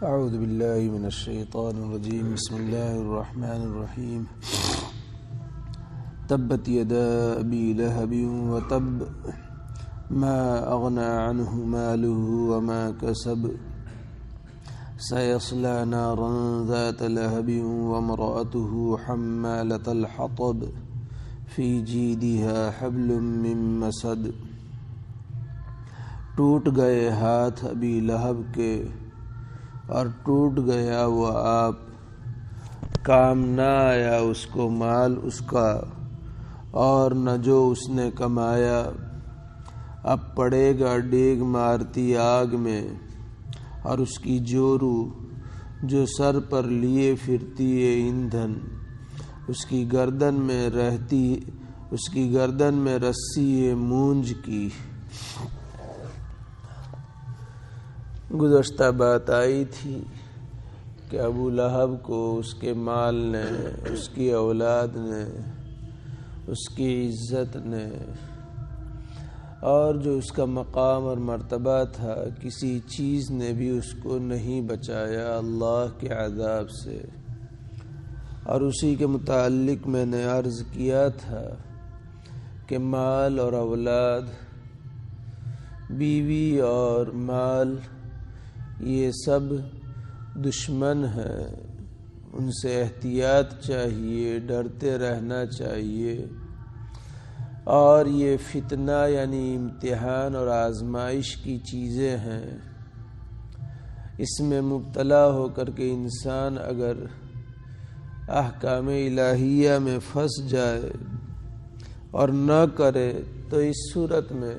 اعوذ باللہ من الشیطان الرجیم بسم اللہ الرحمن الرحیم تبت یدا ابی لہب وتب ما اغنى عنہ مالہ وما کسب سیصلی نارا ذات لہب وامرأته حمالة الحطب فی جیدها حبل من مسد۔ ٹوٹ گئے ہاتھ ابی لہب کے اور ٹوٹ گیا وہ آپ، کام نہ آیا اس کو مال اس کا اور نہ جو اس نے کمایا، اب پڑے گا ڈیگ مارتی آگ میں، اور اس کی جورو جو سر پر لیے پھرتی ہے ایندھن، اس کی گردن میں رسی ہے مونج کی۔ گزشتہ بات آئی تھی کہ ابو لہب کو اس کے مال نے، اس کی اولاد نے، اس کی عزت نے اور جو اس کا مقام اور مرتبہ تھا، کسی چیز نے بھی اس کو نہیں بچایا اللہ کے عذاب سے۔ اور اسی کے متعلق میں نے عرض کیا تھا کہ مال اور اولاد، بیوی اور مال، یہ سب دشمن ہیں، ان سے احتیاط چاہیے، ڈرتے رہنا چاہیے، اور یہ فتنہ یعنی امتحان اور آزمائش کی چیزیں ہیں۔ اس میں مبتلا ہو کر کے انسان اگر احکام الہیہ میں پھنس جائے اور نہ کرے تو اس صورت میں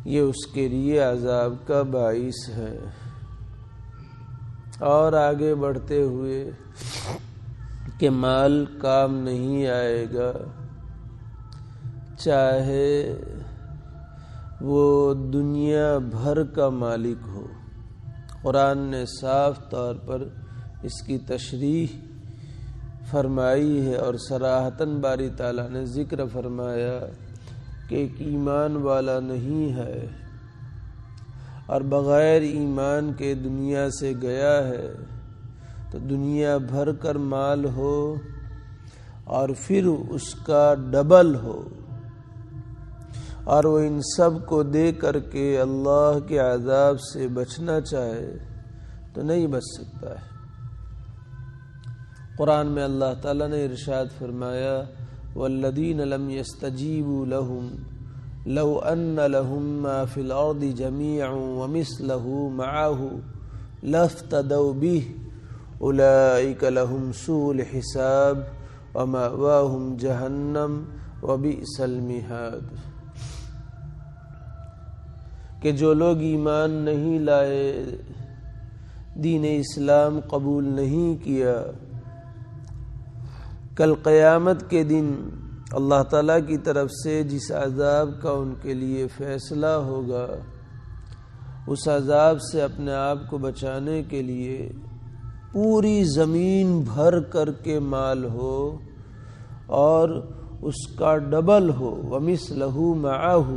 یہ اس کے لیے عذاب کا باعث ہے۔ اور آگے بڑھتے ہوئے کہ مال کام نہیں آئے گا، چاہے وہ دنیا بھر کا مالک ہو۔ قرآن نے صاف طور پر اس کی تشریح فرمائی ہے اور صراحتاً باری تعالیٰ نے ذکر فرمایا کہ ایک ایمان والا نہیں ہے اور بغیر ایمان کے دنیا سے گیا ہے، تو دنیا بھر کر مال ہو اور پھر اس کا ڈبل ہو، اور وہ ان سب کو دے کر کے اللہ کے عذاب سے بچنا چاہے تو نہیں بچ سکتا ہے۔ قرآن میں اللہ تعالیٰ نے ارشاد فرمایا وَالَّذِينَ لَمْ يَسْتَجِيبُوا لَهُمْ لَوْ أَنَّ لَهُمْ مَا فِي الْأَرْضِ جَمِيعًا وَمِثْلَهُ مَعَهُ لَافْتَدَوْا بِهِ أُولَئِكَ لَهُمْ سُوءُ الْحِسَابِ وَمَأْوَاهُمْ جَهَنَّمُ وَبِئْسَ الْمِہَادُ۔ کہ جو لوگ ایمان نہیں لائے، دین اسلام قبول نہیں کیا، کل قیامت کے دن اللہ تعالیٰ کی طرف سے جس عذاب کا ان کے لیے فیصلہ ہوگا، اس عذاب سے اپنے آپ کو بچانے کے لیے پوری زمین بھر کر کے مال ہو اور اس کا ڈبل ہو، وَمِثْلَهُ مَعَهُ،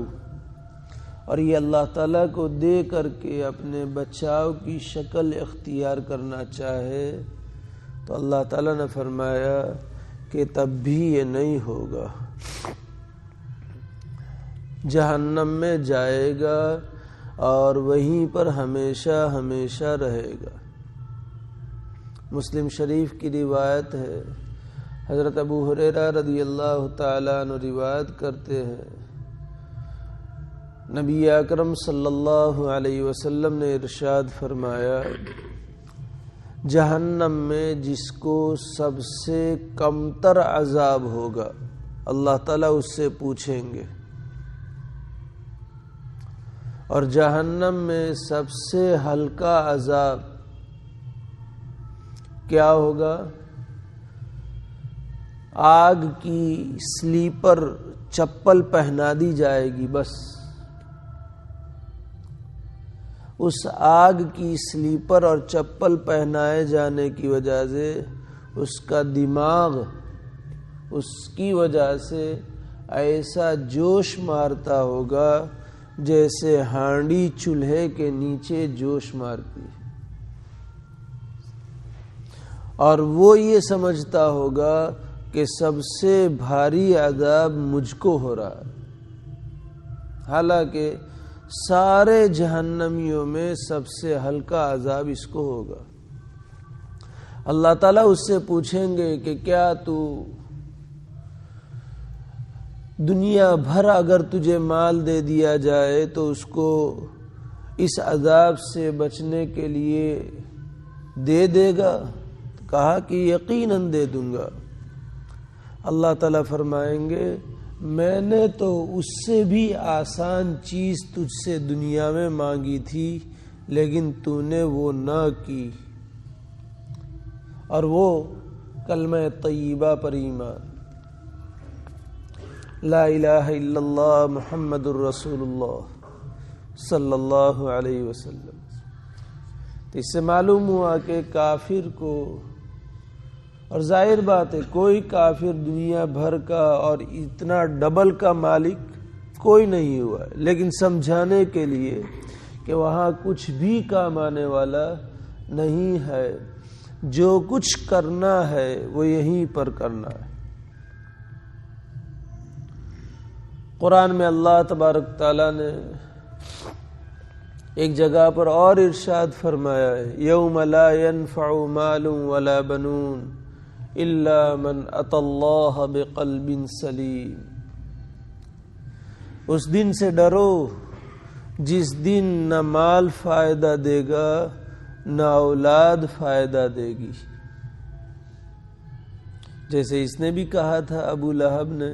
اور یہ اللہ تعالیٰ کو دے کر کے اپنے بچاؤ کی شکل اختیار کرنا چاہے تو اللہ تعالیٰ نے فرمایا کہ تب بھی یہ نہیں ہوگا، جہنم میں جائے گا اور وہیں پر ہمیشہ ہمیشہ رہے گا۔ مسلم شریف کی روایت ہے، حضرت ابو ہریرہ رضی اللہ تعالیٰ عنہ روایت کرتے ہیں، نبی اکرم صلی اللہ علیہ وسلم نے ارشاد فرمایا جہنم میں جس کو سب سے کمتر عذاب ہوگا اللہ تعالیٰ اس سے پوچھیں گے، اور جہنم میں سب سے ہلکا عذاب کیا ہوگا؟ آگ کی سلیپر چپل پہنا دی جائے گی، بس اس آگ کی سلیپر اور چپل پہنائے جانے کی وجہ سے اس کا دماغ اس کی وجہ سے ایسا جوش مارتا ہوگا جیسے ہانڈی چولہے کے نیچے جوش مارتی ہے۔ اور وہ یہ سمجھتا ہوگا کہ سب سے بھاری عذاب مجھ کو ہو رہا ہے، حالانکہ سارے جہنمیوں میں سب سے ہلکا عذاب اس کو ہوگا۔ اللہ تعالیٰ اس سے پوچھیں گے کہ کیا تو دنیا بھر اگر تجھے مال دے دیا جائے تو اس کو اس عذاب سے بچنے کے لیے دے گا؟ کہا کہ یقیناً دے دوں گا۔ اللہ تعالیٰ فرمائیں گے میں نے تو اس سے بھی آسان چیز تجھ سے دنیا میں مانگی تھی لیکن تو نے وہ نہ کی، اور وہ کلمہ طیبہ پر ایمان، لا الہ الا اللہ محمد الرسول اللہ صلی اللہ علیہ وسلم۔ تو اس سے معلوم ہوا کہ کافر کو، اور ظاہر بات ہے کوئی کافر دنیا بھر کا اور اتنا ڈبل کا مالک کوئی نہیں ہوا ہے، لیکن سمجھانے کے لیے کہ وہاں کچھ بھی کام آنے والا نہیں ہے، جو کچھ کرنا ہے وہ یہیں پر کرنا ہے۔ قرآن میں اللہ تبارک تعالیٰ نے ایک جگہ پر اور ارشاد فرمایا ہے، یوم لا ينفع مال ولا بنون الا من اتى اللہ بقلب سلیم۔ اس دن سے ڈرو جس دن نہ مال فائدہ دے گا نہ اولاد فائدہ دے گی۔ جیسے اس نے بھی کہا تھا ابو لہب نے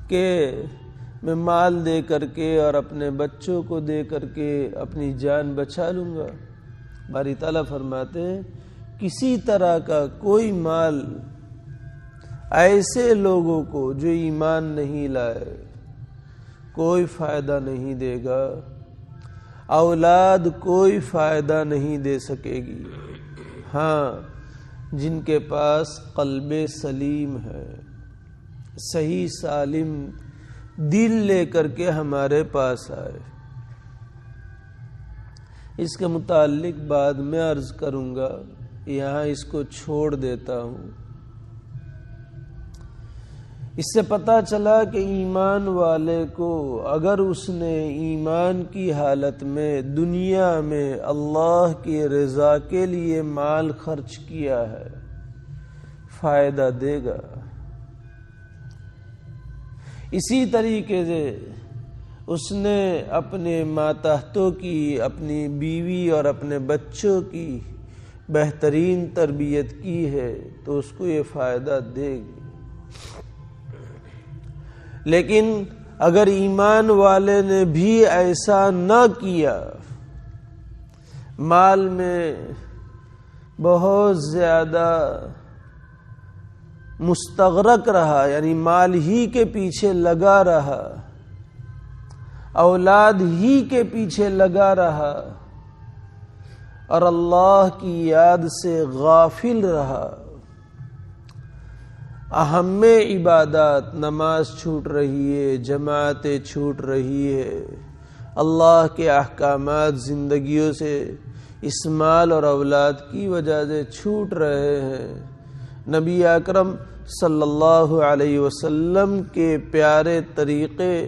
کہ میں مال دے کر کے اور اپنے بچوں کو دے کر کے اپنی جان بچا لوں گا۔ باری تعالیٰ فرماتے ہیں کسی طرح کا کوئی مال ایسے لوگوں کو جو ایمان نہیں لائے کوئی فائدہ نہیں دے گا، اولاد کوئی فائدہ نہیں دے سکے گی، ہاں جن کے پاس قلب سلیم ہے، صحیح سالم دل لے کر کے ہمارے پاس آئے۔ اس کے متعلق بعد میں عرض کروں گا، یہاں اس کو چھوڑ دیتا ہوں۔ اس سے پتہ چلا کہ ایمان والے کو اگر اس نے ایمان کی حالت میں دنیا میں اللہ کی رضا کے لیے مال خرچ کیا ہے فائدہ دے گا۔ اسی طریقے سے اس نے اپنے ماتحتوں کی، اپنی بیوی اور اپنے بچوں کی بہترین تربیت کی ہے تو اس کو یہ فائدہ دے گی۔ لیکن اگر ایمان والے نے بھی ایسا نہ کیا، مال میں بہت زیادہ مستغرق رہا، یعنی مال ہی کے پیچھے لگا رہا، اولاد ہی کے پیچھے لگا رہا اور اللہ کی یاد سے غافل رہا، اہم عبادات نماز چھوٹ رہی ہے، جماعتیں چھوٹ رہی ہے، اللہ کے احکامات زندگیوں سے اس مال اور اولاد کی وجہ سے چھوٹ رہے ہیں، نبی اکرم صلی اللہ علیہ وسلم کے پیارے طریقے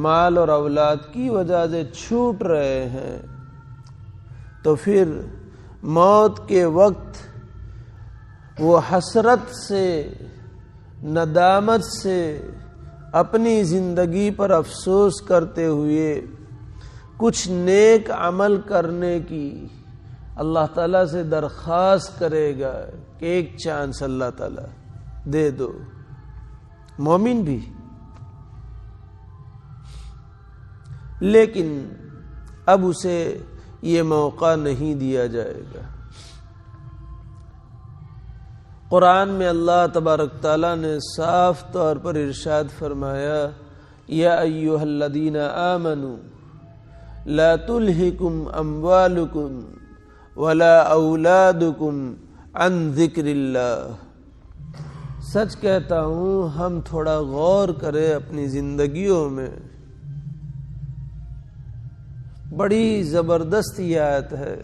مال اور اولاد کی وجہ سے چھوٹ رہے ہیں، تو پھر موت کے وقت وہ حسرت سے، ندامت سے اپنی زندگی پر افسوس کرتے ہوئے کچھ نیک عمل کرنے کی اللہ تعالیٰ سے درخواست کرے گا کہ ایک چانس اللہ تعالیٰ دے دو۔ مومن بھی، لیکن اب اسے یہ موقع نہیں دیا جائے گا۔ قرآن میں اللہ تبارک تعالیٰ نے صاف طور پر ارشاد فرمایا، یا ایھا الذین آمنوا لا تلہکم اموالکم ولا اولادکم عن ذکر اللہ۔ سچ کہتا ہوں ہم تھوڑا غور کریں اپنی زندگیوں میں، بڑی زبردست آیت ہے۔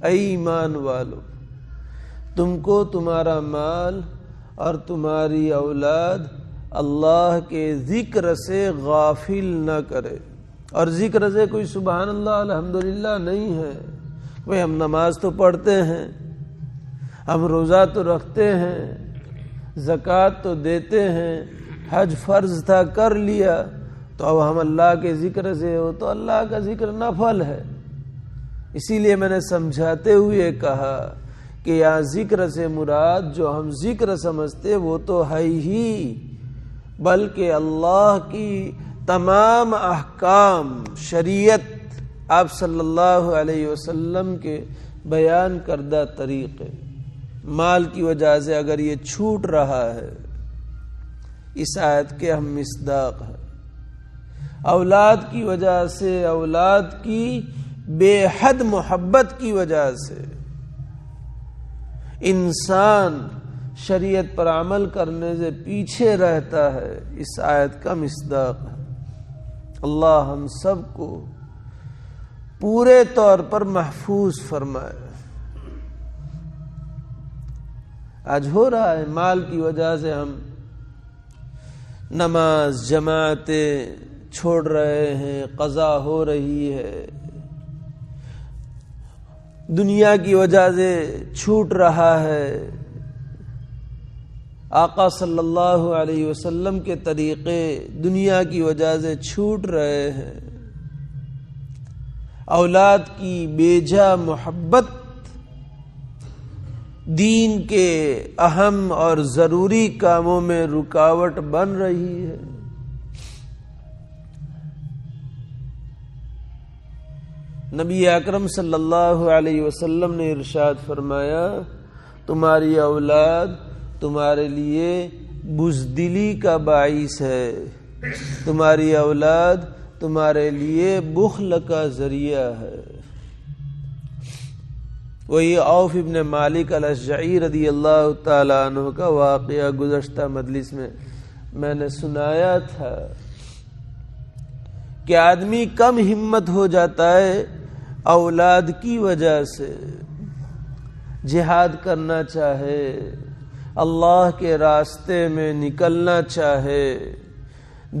اے ایمان والو، تم کو تمہارا مال اور تمہاری اولاد اللہ کے ذکر سے غافل نہ کرے. اور ذکر سے کوئی سبحان اللہ الحمدللہ نہیں ہے. بھئی ہم نماز تو پڑھتے ہیں، ہم روزہ تو رکھتے ہیں، زکوٰۃ تو دیتے ہیں، حج فرض تھا کر لیا، تو اب ہم اللہ کے ذکر سے ہو تو اللہ کا ذکر نفل ہے. اسی لیے میں نے سمجھاتے ہوئے کہا کہ یہاں ذکر سے مراد جو ہم ذکر سمجھتے وہ تو ہے ہی، بلکہ اللہ کی تمام احکام شریعت آپ صلی اللہ علیہ وسلم کے بیان کردہ طریقے. مال کی وجہ سے اگر یہ چھوٹ رہا ہے، اس آیت کے ہم مصداق ہیں. اولاد کی وجہ سے، اولاد کی بے حد محبت کی وجہ سے انسان شریعت پر عمل کرنے سے پیچھے رہتا ہے، اس آیت کا مصداق ہے. اللہ ہم سب کو پورے طور پر محفوظ فرمائے. آج ہو رہا ہے مال کی وجہ سے ہم نماز جماعتیں چھوڑ رہے ہیں، قضا ہو رہی ہے، دنیا کی وجہ سے چھوٹ رہا ہے، آقا صلی اللہ علیہ وسلم کے طریقے دنیا کی وجہ سے چھوٹ رہے ہیں. اولاد کی بیجا محبت دین کے اہم اور ضروری کاموں میں رکاوٹ بن رہی ہے. نبی اکرم صلی اللہ علیہ وسلم نے ارشاد فرمایا، تمہاری اولاد تمہارے لیے بزدلی کا باعث ہے، تمہاری اولاد تمہارے لیے بخل کا ذریعہ ہے. وہی عوف ابن مالک الاشجعی رضی اللہ تعالیٰ عنہ کا واقعہ گزشتہ مجلس میں نے سنایا تھا کہ آدمی کم ہمت ہو جاتا ہے اولاد کی وجہ سے. جہاد کرنا چاہے، اللہ کے راستے میں نکلنا چاہے،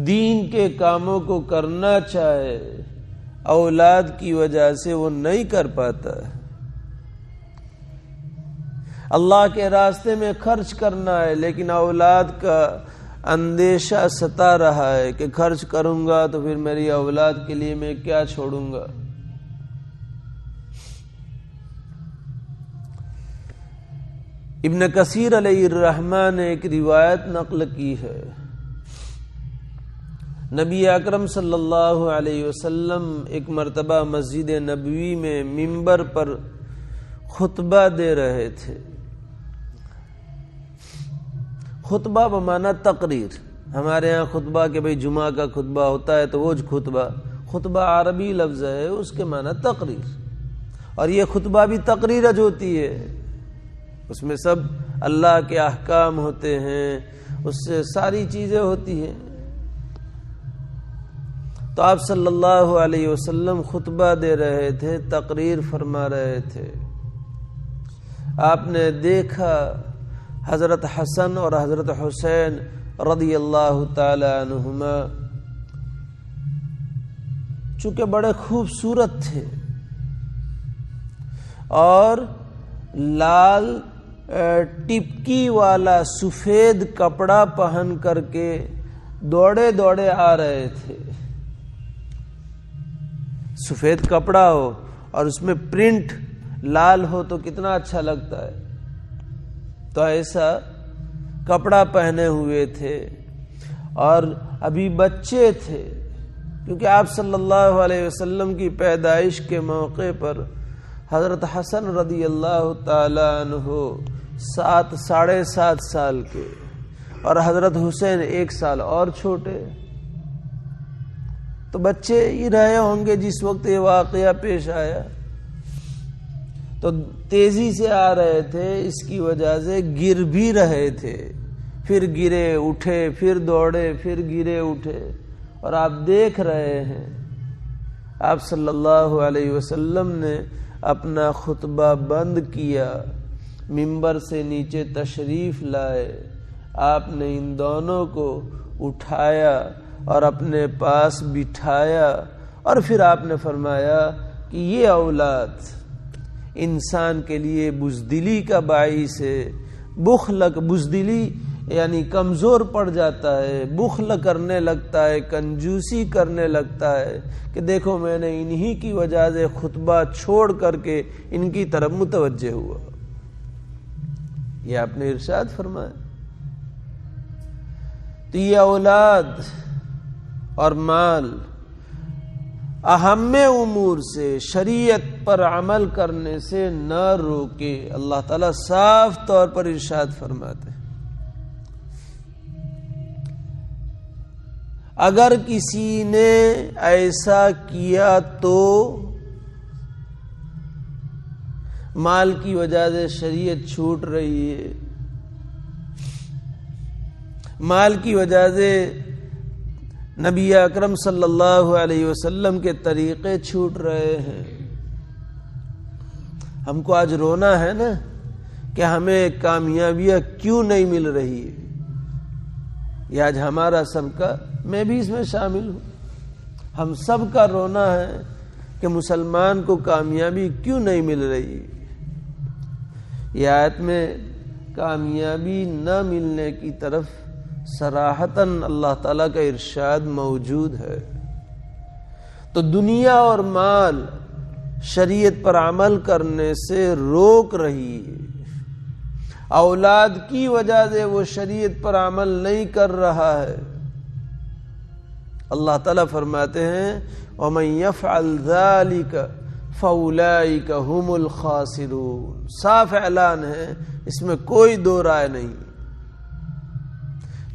دین کے کاموں کو کرنا چاہے، اولاد کی وجہ سے وہ نہیں کر پاتا. اللہ کے راستے میں خرچ کرنا ہے، لیکن اولاد کا اندیشہ ستا رہا ہے کہ خرچ کروں گا تو پھر میری اولاد کے لیے میں کیا چھوڑوں گا. ابن کثیر علیہ الرحمہ نے ایک روایت نقل کی ہے، نبی اکرم صلی اللہ علیہ وسلم ایک مرتبہ مسجد نبوی میں منبر پر خطبہ دے رہے تھے. خطبہ بمعنی تقریر. ہمارے ہاں خطبہ کہ بھئی جمعہ کا خطبہ ہوتا ہے تو وہ خطبہ، خطبہ عربی لفظ ہے، اس کے معنی تقریر. اور یہ خطبہ بھی تقریر جو ہوتی ہے، اس میں سب اللہ کے احکام ہوتے ہیں، اس سے ساری چیزیں ہوتی ہیں. تو آپ صلی اللہ علیہ وسلم خطبہ دے رہے تھے، تقریر فرما رہے تھے. آپ نے دیکھا حضرت حسن اور حضرت حسین رضی اللہ تعالی عنہما چونکہ بڑے خوبصورت تھے اور لال ٹپکی والا سفید کپڑا پہن کر کے دوڑے دوڑے آ رہے تھے. سفید کپڑا ہو اور اس میں پرنٹ لال ہو تو کتنا اچھا لگتا ہے. تو ایسا کپڑا پہنے ہوئے تھے اور ابھی بچے تھے، کیونکہ آپ صلی اللہ علیہ وسلم کی پیدائش کے موقع پر حضرت حسن رضی اللہ تعالی عنہ 7.5 سال کے اور حضرت حسین 1 سال اور چھوٹے. تو بچے ہی رہے ہوں گے جس وقت یہ واقعہ پیش آیا. تو تیزی سے آ رہے تھے، اس کی وجہ سے گر بھی رہے تھے، پھر گرے اٹھے، پھر دوڑے، پھر گرے اٹھے. اور آپ دیکھ رہے ہیں آپ صلی اللہ علیہ وسلم نے اپنا خطبہ بند کیا، منبر سے نیچے تشریف لائے، آپ نے ان دونوں کو اٹھایا اور اپنے پاس بٹھایا، اور پھر آپ نے فرمایا کہ یہ اولاد انسان کے لیے بزدلی کا باعث ہے۔ بزدلی یعنی کمزور پڑ جاتا ہے، بخل کرنے لگتا ہے، کنجوسی کرنے لگتا ہے کہ دیکھو میں نے انہی کی وجہ سے خطبہ چھوڑ کر کے ان کی طرف متوجہ ہوا۔ یہ آپ نے ارشاد فرمایا۔ تو یہ اولاد اور مال اہم امور سے، شریعت پر عمل کرنے سے نہ روکے۔ اللہ تعالیٰ صاف طور پر ارشاد فرماتے ہیں اگر کسی نے ایسا کیا تو مال کی وجہ سے شریعت چھوٹ رہی ہے، مال کی وجہ سے نبی اکرم صلی اللہ علیہ وسلم کے طریقے چھوٹ رہے ہیں۔ ہم کو آج رونا ہے نا کہ ہمیں کامیابیاں کیوں نہیں مل رہی ہے۔ یہ آج ہمارا سب کا، میں بھی اس میں شامل ہوں، ہم سب کا رونا ہے کہ مسلمان کو کامیابی کیوں نہیں مل رہی۔ یہ آیت میں کامیابی نہ ملنے کی طرف صراحتاً اللہ تعالیٰ کا ارشاد موجود ہے۔ تو دنیا اور مال شریعت پر عمل کرنے سے روک رہی ہے، اولاد کی وجہ سے وہ شریعت پر عمل نہیں کر رہا ہے۔ اللہ تعالیٰ فرماتے ہیں وَمَن يَفْعَلْ ذَلِكَ فَأُولَئِكَ هُمُ الْخَاسِرُونَ۔ صاف اعلان ہے، اس میں کوئی دو رائے نہیں۔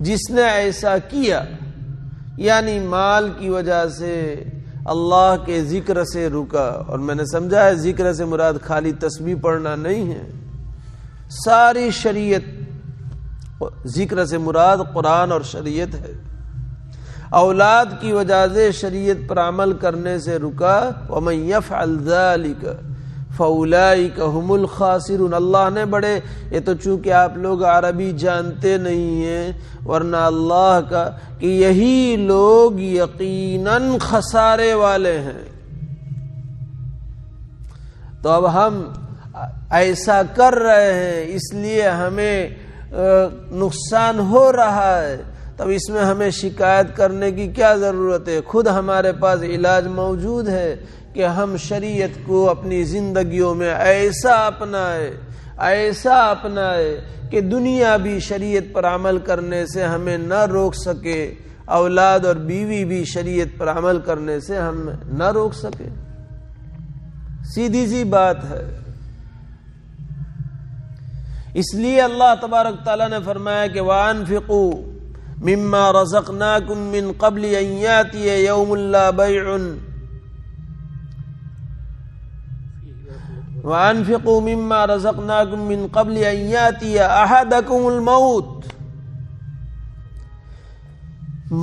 جس نے ایسا کیا یعنی مال کی وجہ سے اللہ کے ذکر سے رکا، اور میں نے سمجھا ہے ذکر سے مراد خالی تسبیح پڑھنا نہیں ہے، ساری شریعت، ذکر سے مراد قرآن اور شریعت ہے۔ اولاد کی وجہ سے شریعت پر عمل کرنے سے رکا، وَمَن يَفْعَلْ ذَلِكَ فَأُولَئِكَ هُمُ الْخَاسِرُونَ۔ اللہ نے بڑے، یہ تو چونکہ آپ لوگ عربی جانتے نہیں ہیں، ورنہ اللہ کا کہ یہی لوگ یقیناً خسارے والے ہیں۔ تو اب ہم ایسا کر رہے ہیں اس لیے ہمیں نقصان ہو رہا ہے، تب اس میں ہمیں شکایت کرنے کی کیا ضرورت ہے؟ خود ہمارے پاس علاج موجود ہے کہ ہم شریعت کو اپنی زندگیوں میں ایسا اپنائے کہ دنیا بھی شریعت پر عمل کرنے سے ہمیں نہ روک سکے، اولاد اور بیوی بھی شریعت پر عمل کرنے سے ہم نہ روک سکے۔ سیدھی سی بات ہے۔ اس لیے اللہ تبارک تعالیٰ نے فرمایا کہ وَأَنفِقُوا مِمَّا رَزَقْنَاكُم مِّن قَبْلِ أَن يَأْتِيَ يَوْمٌ لَّا بَيْعٌ وَأَنفِقُوا مِمَّا رَزَقْنَاكُم مِّن قَبْلِ أَن يَأْتِيَ أَحَدَكُمُ الْمَوْتُ۔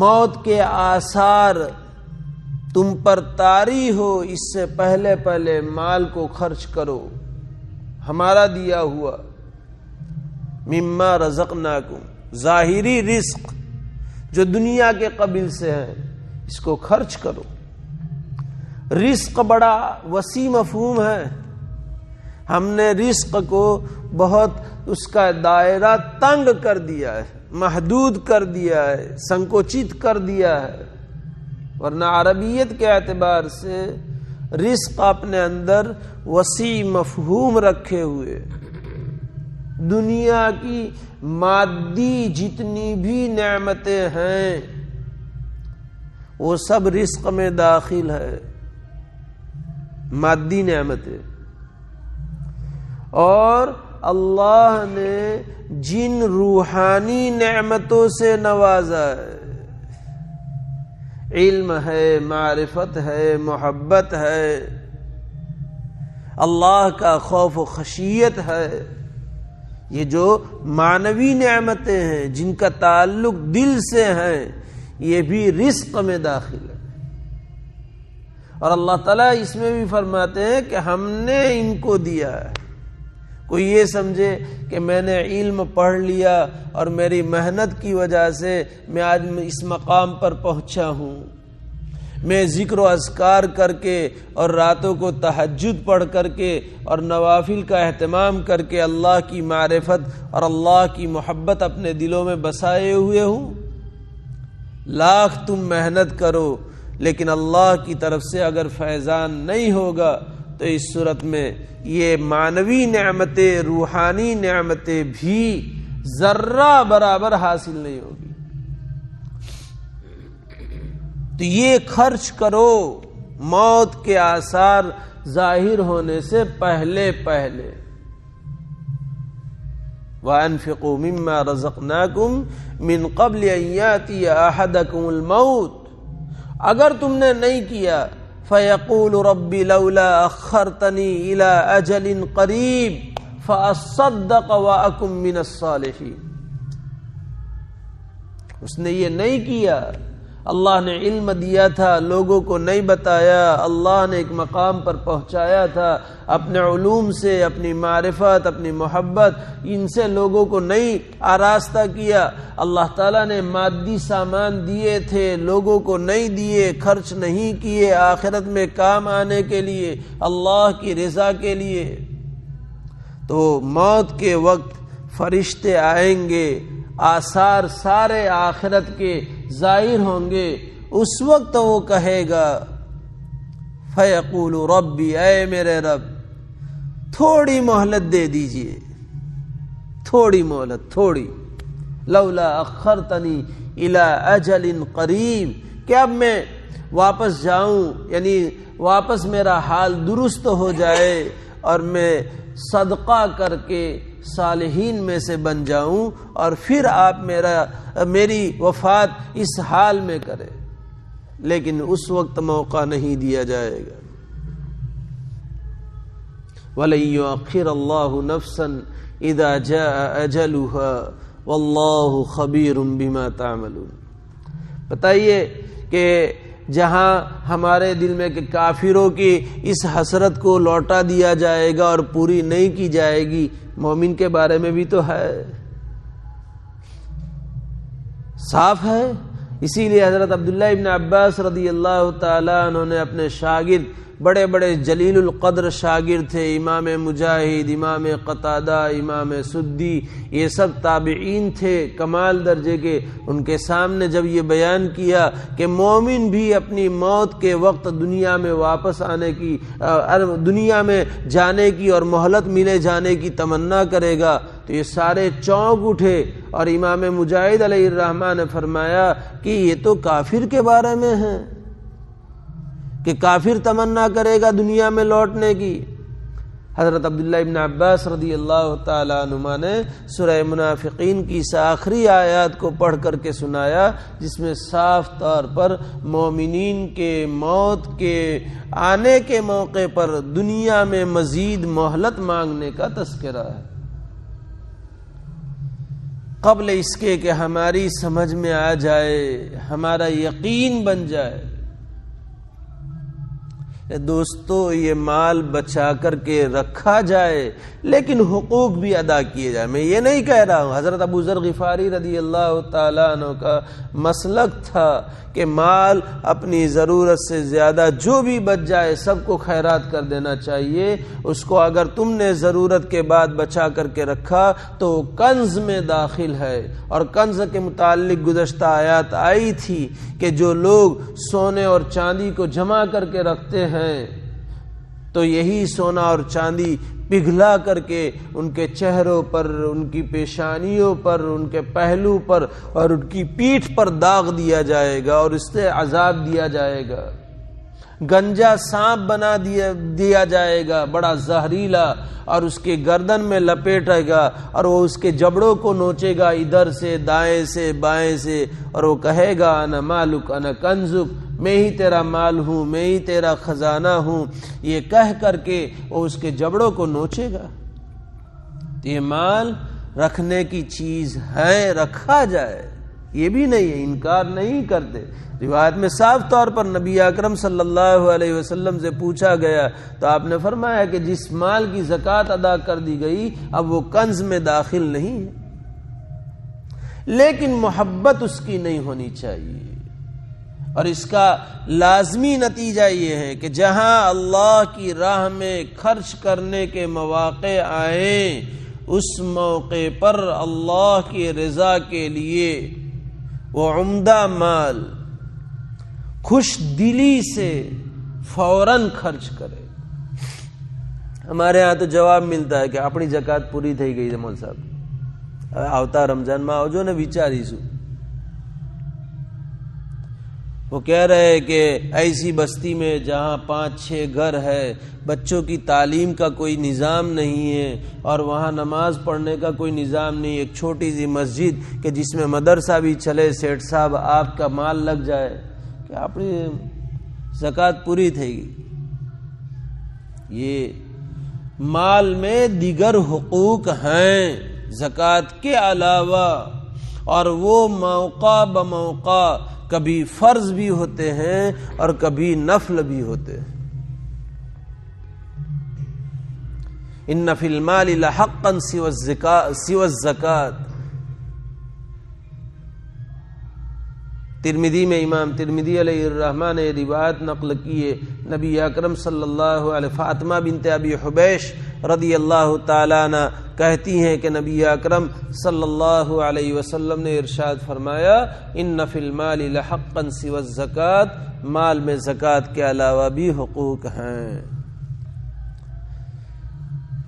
موت کے آثار تم پر طاری ہو، اس سے پہلے پہلے مال کو خرچ کرو، ہمارا دیا ہوا مما رزقناکم، ظاہری رزق جو دنیا کے قبل سے ہے، اس کو خرچ کرو۔ رزق بڑا وسیع مفہوم ہے، ہم نے رزق کو بہت اس کا دائرہ تنگ کر دیا ہے، محدود کر دیا ہے، سنکوچت کر دیا ہے، ورنہ عربیت کے اعتبار سے رزق اپنے اندر وسیع مفہوم رکھے ہوئے، دنیا کی مادی جتنی بھی نعمتیں ہیں وہ سب رزق میں داخل ہے، مادی نعمتیں۔ اور اللہ نے جن روحانی نعمتوں سے نوازا ہے، علم ہے، معرفت ہے، محبت ہے، اللہ کا خوف و خشیت ہے، یہ جو معنوی نعمتیں ہیں جن کا تعلق دل سے ہے، یہ بھی رزق میں داخل ہے۔ اور اللہ تعالیٰ اس میں بھی فرماتے ہیں کہ ہم نے ان کو دیا ہے، کوئی یہ سمجھے کہ میں نے علم پڑھ لیا اور میری محنت کی وجہ سے میں آج اس مقام پر پہنچا ہوں، میں ذکر و اذکار کر کے اور راتوں کو تہجد پڑھ کر کے اور نوافل کا اہتمام کر کے اللہ کی معرفت اور اللہ کی محبت اپنے دلوں میں بسائے ہوئے ہوں۔ لاکھ تم محنت کرو لیکن اللہ کی طرف سے اگر فیضان نہیں ہوگا تو اس صورت میں یہ معنوی نعمتیں، روحانی نعمتیں بھی ذرہ برابر حاصل نہیں ہوگی۔ تو یہ خرچ کرو موت کے آثار ظاہر ہونے سے پہلے پہلے۔ وَأَنفِقُوا مِمَّا رَزَقْنَاكُمْ مِنْ قَبْلِ أَنْ يَأْتِيَ أَحَدَكُمُ الْمَوْتُ، اگر تم نے نہیں کیا فَيَقُولُ رَبِّ لَوْلَا أَخَّرْتَنِي إِلَىٰ أَجَلٍ قَرِيبٍ فَأَصَّدَّقَ وَأَكُن مِّنَ الصَّالِحِينَ۔ اس نے یہ نہیں کیا، اللہ نے علم دیا تھا، لوگوں کو نہیں بتایا، اللہ نے ایک مقام پر پہنچایا تھا، اپنے علوم سے، اپنی معرفت، اپنی محبت، ان سے لوگوں کو نہیں آراستہ کیا۔ اللہ تعالیٰ نے مادی سامان دیے تھے، لوگوں کو نہیں دیے، خرچ نہیں کیے آخرت میں کام آنے کے لیے، اللہ کی رضا کے لیے۔ تو موت کے وقت فرشتے آئیں گے، آثار سارے آخرت کے ظاہر ہوں گے، اس وقت وہ کہے گا فَيَقُولُ رَبِّ، اے میرے رب تھوڑی مہلت دے دیجئے، تھوڑی مہلت، تھوڑی، لولا اخرتنی الی اجل قریب، کہ اب میں واپس جاؤں، یعنی واپس میرا حال درست ہو جائے اور میں صدقہ کر کے صالحین میں سے بن جاؤں اور پھر آپ میری وفات اس حال میں کرے، لیکن اس وقت موقع نہیں دیا جائے گا۔ وَلَن يُؤَخِّرَ اللَّهُ نَفْسًا إِذَا جَاءَ أَجَلُهَا وَاللَّهُ خَبِيرٌ بِمَا تَعْمَلُونَ۔ بتائیے کہ جہاں ہمارے دل میں کہ کافروں کی اس حسرت کو لوٹا دیا جائے گا اور پوری نہیں کی جائے گی، مومن کے بارے میں بھی تو ہے، صاف ہے۔ اسی لیے حضرت عبداللہ ابن عباس رضی اللہ تعالیٰ عنہ نے اپنے شاگرد، بڑے بڑے جلیل القدر شاگرد تھے، امام مجاہد، امام قتادہ، امام سدی، یہ سب تابعین تھے کمال درجے کے، ان کے سامنے جب یہ بیان کیا کہ مومن بھی اپنی موت کے وقت دنیا میں واپس آنے کی، دنیا میں جانے کی اور مہلت ملے جانے کی تمنا کرے گا، تو یہ سارے چونک اٹھے، اور امام مجاہد علیہ الرحمہ نے فرمایا کہ یہ تو کافر کے بارے میں ہے کہ کافر تمنا کرے گا دنیا میں لوٹنے کی۔ حضرت عبداللہ ابن عباس رضی اللہ تعالیٰ عنہما نے سورہ منافقین کی اس آخری آیات کو پڑھ کر کے سنایا، جس میں صاف طور پر مومنین کے موت کے آنے کے موقع پر دنیا میں مزید مہلت مانگنے کا تذکرہ ہے، قبل اس کے کہ ہماری سمجھ میں آ جائے، ہمارا یقین بن جائے۔ دوستو، یہ مال بچا کر کے رکھا جائے لیکن حقوق بھی ادا کیے جائے۔ میں یہ نہیں کہہ رہا ہوں، حضرت ابو ذر غفاری رضی اللہ تعالیٰ عنہ کا مسلک تھا کہ مال اپنی ضرورت سے زیادہ جو بھی بچ جائے سب کو خیرات کر دینا چاہیے۔ اس کو اگر تم نے ضرورت کے بعد بچا کر کے رکھا تو کنز میں داخل ہے، اور کنز کے متعلق گزشتہ آیات آئی تھی کہ جو لوگ سونے اور چاندی کو جمع کر کے رکھتے ہیں تو یہی سونا اور چاندی پگھلا کر کے ان کے چہروں پر، ان کی پیشانیوں پر، ان کے پہلو پر اور ان کی پیٹھ پر داغ دیا جائے گا اور اس سے عذاب دیا جائے گا۔ گنجا سانپ بنا دیا جائے گا، بڑا زہریلا، اور اس کے گردن میں لپیٹے گا اور وہ اس کے جبڑوں کو نوچے گا ادھر سے، دائیں سے، بائیں سے، اور وہ کہے گا انا مالک انا کنزک، میں ہی تیرا مال ہوں، میں ہی تیرا خزانہ ہوں، یہ کہہ کر کے وہ اس کے جبڑوں کو نوچے گا۔ یہ مال رکھنے کی چیز ہے، رکھا جائے، یہ بھی نہیں ہے، انکار نہیں کرتے۔ روایت میں صاف طور پر نبی اکرم صلی اللہ علیہ وسلم سے پوچھا گیا تو آپ نے فرمایا کہ جس مال کی زکوٰۃ ادا کر دی گئی اب وہ کنز میں داخل نہیں ہے، لیکن محبت اس کی نہیں ہونی چاہیے۔ اور اس کا لازمی نتیجہ یہ ہے کہ جہاں اللہ کی راہ میں خرچ کرنے کے مواقع آئیں اس موقع پر اللہ کی رضا کے لیے وہ عمدہ مال خوش دلی سے فوراً خرچ کرے۔ ہمارے ہاں تو جواب ملتا ہے کہ اپنی زکوٰۃ پوری થઈ ગઈ છે મોલ સાહેબ، આવતા રમજાનમાં આવજો ને વિચારીશું۔ وہ کہہ رہے ہیں کہ ایسی بستی میں جہاں 5-6 گھر ہے، بچوں کی تعلیم کا کوئی نظام نہیں ہے اور وہاں نماز پڑھنے کا کوئی نظام نہیں، ایک چھوٹی سی مسجد کہ جس میں مدرسہ بھی چلے، سیٹھ صاحب آپ کا مال لگ جائے کہ اپنی زکوٰۃ پوری تھے گی۔ یہ مال میں دیگر حقوق ہیں زکوٰۃ کے علاوہ، اور وہ موقع بموقع کبھی فرض بھی ہوتے ہیں اور کبھی نفل بھی ہوتے ہیں۔ ان فی المال لحقا سوى الزکوٰۃ، ترمذی میں امام ترمذی علیہ الرحمہ نے روایت نقل کی ہے، نبی اکرم صلی اللہ علیہ فاطمہ بنت ابی حبیش رضی اللہ تعالیٰ عنہ کہتی ہیں کہ نبی اکرم صلی اللہ علیہ وسلم نے ارشاد فرمایا ان فی المال لحقا سوى الزکوٰۃ، مال میں زکوٰۃ کے علاوہ بھی حقوق ہیں۔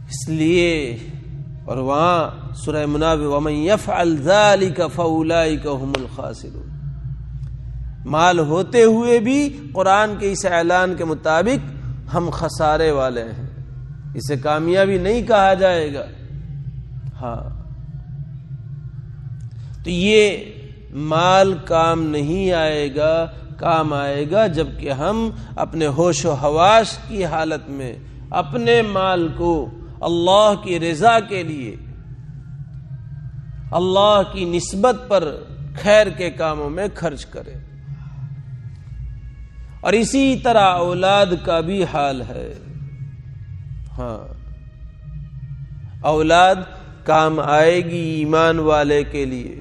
اس لیے اور وہاں سورہ منافق ومن یفعل ذلک فاولئک هم الخاسرون، مال ہوتے ہوئے بھی قرآن کے اس اعلان کے مطابق ہم خسارے والے ہیں، اسے کامیابی نہیں کہا جائے گا۔ ہاں تو یہ مال کام نہیں آئے گا، کام آئے گا جبکہ ہم اپنے ہوش و حواس کی حالت میں اپنے مال کو اللہ کی رضا کے لیے، اللہ کی نسبت پر خیر کے کاموں میں خرچ کریں۔ اور اسی طرح اولاد کا بھی حال ہے۔ ہاں اولاد کام آئے گی ایمان والے کے لیے،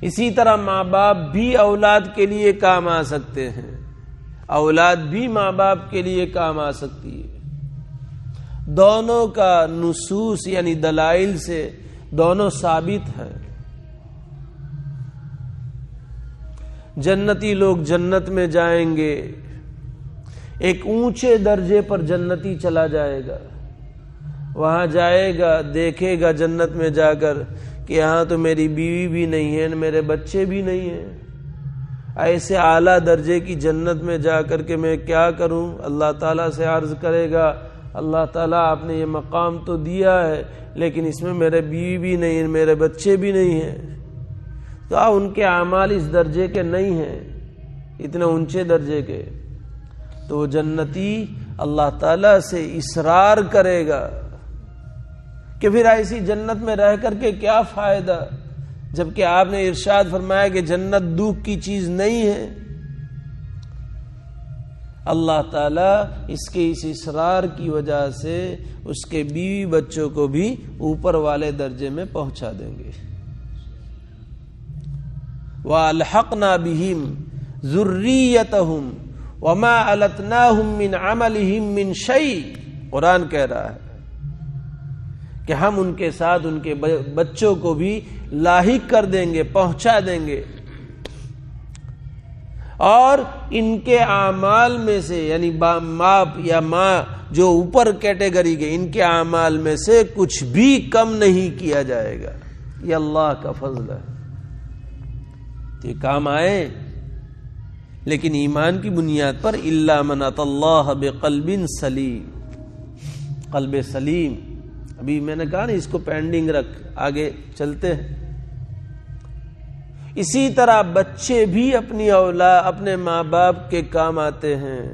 اسی طرح ماں باپ بھی اولاد کے لیے کام آ سکتے ہیں، اولاد بھی ماں باپ کے لیے کام آ سکتی ہے۔ دونوں کا نصوص یعنی دلائل سے دونوں ثابت ہیں۔ جنتی لوگ جنت میں جائیں گے، ایک اونچے درجے پر جنتی چلا جائے گا، وہاں جائے گا، دیکھے گا جنت میں جا کر کہ یہاں تو میری بیوی بھی نہیں ہے، میرے بچے بھی نہیں ہیں، ایسے اعلیٰ درجے کی جنت میں جا کر کے میں کیا کروں؟ اللہ تعالیٰ سے عرض کرے گا اللہ تعالیٰ آپ نے یہ مقام تو دیا ہے لیکن اس میں میرے بیوی بھی نہیں ہے، میرے بچے بھی نہیں ہیں، تو ان کے اعمال اس درجے کے نہیں ہیں، اتنے اونچے درجے کے، تو وہ جنتی اللہ تعالیٰ سے اصرار کرے گا کہ پھر ایسی جنت میں رہ کر کے کیا فائدہ، جبکہ آپ نے ارشاد فرمایا کہ جنت دکھ کی چیز نہیں ہے۔ اللہ تعالیٰ اس کے اس اصرار کی وجہ سے اس کے بیوی بچوں کو بھی اوپر والے درجے میں پہنچا دیں گے۔ وَأَلْحَقْنَا بِهِمْ ذُرِّيَّتَهُمْ وَمَا أَلَتْنَاهُمْ مِنْ عَمَلِهِمْ مِنْ شَيْءٍ، قرآن کہہ رہا ہے کہ ہم ان کے ساتھ ان کے بچوں کو بھی لاحق کر دیں گے، پہنچا دیں گے، اور ان کے اعمال میں سے یعنی باپ یا ماں جو اوپر کیٹیگری کے، ان کے اعمال میں سے کچھ بھی کم نہیں کیا جائے گا۔ یہ اللہ کا فضل ہے، یہ کام آئے لیکن ایمان کی بنیاد پر الا من اتى اللہ بقلب سلیم، قلب سلیم۔ ابھی میں نے کہا نا اس کو پینڈنگ رکھ، آگے چلتے ہیں۔ اسی طرح بچے بھی اپنی اولاد اپنے ماں باپ کے کام آتے ہیں۔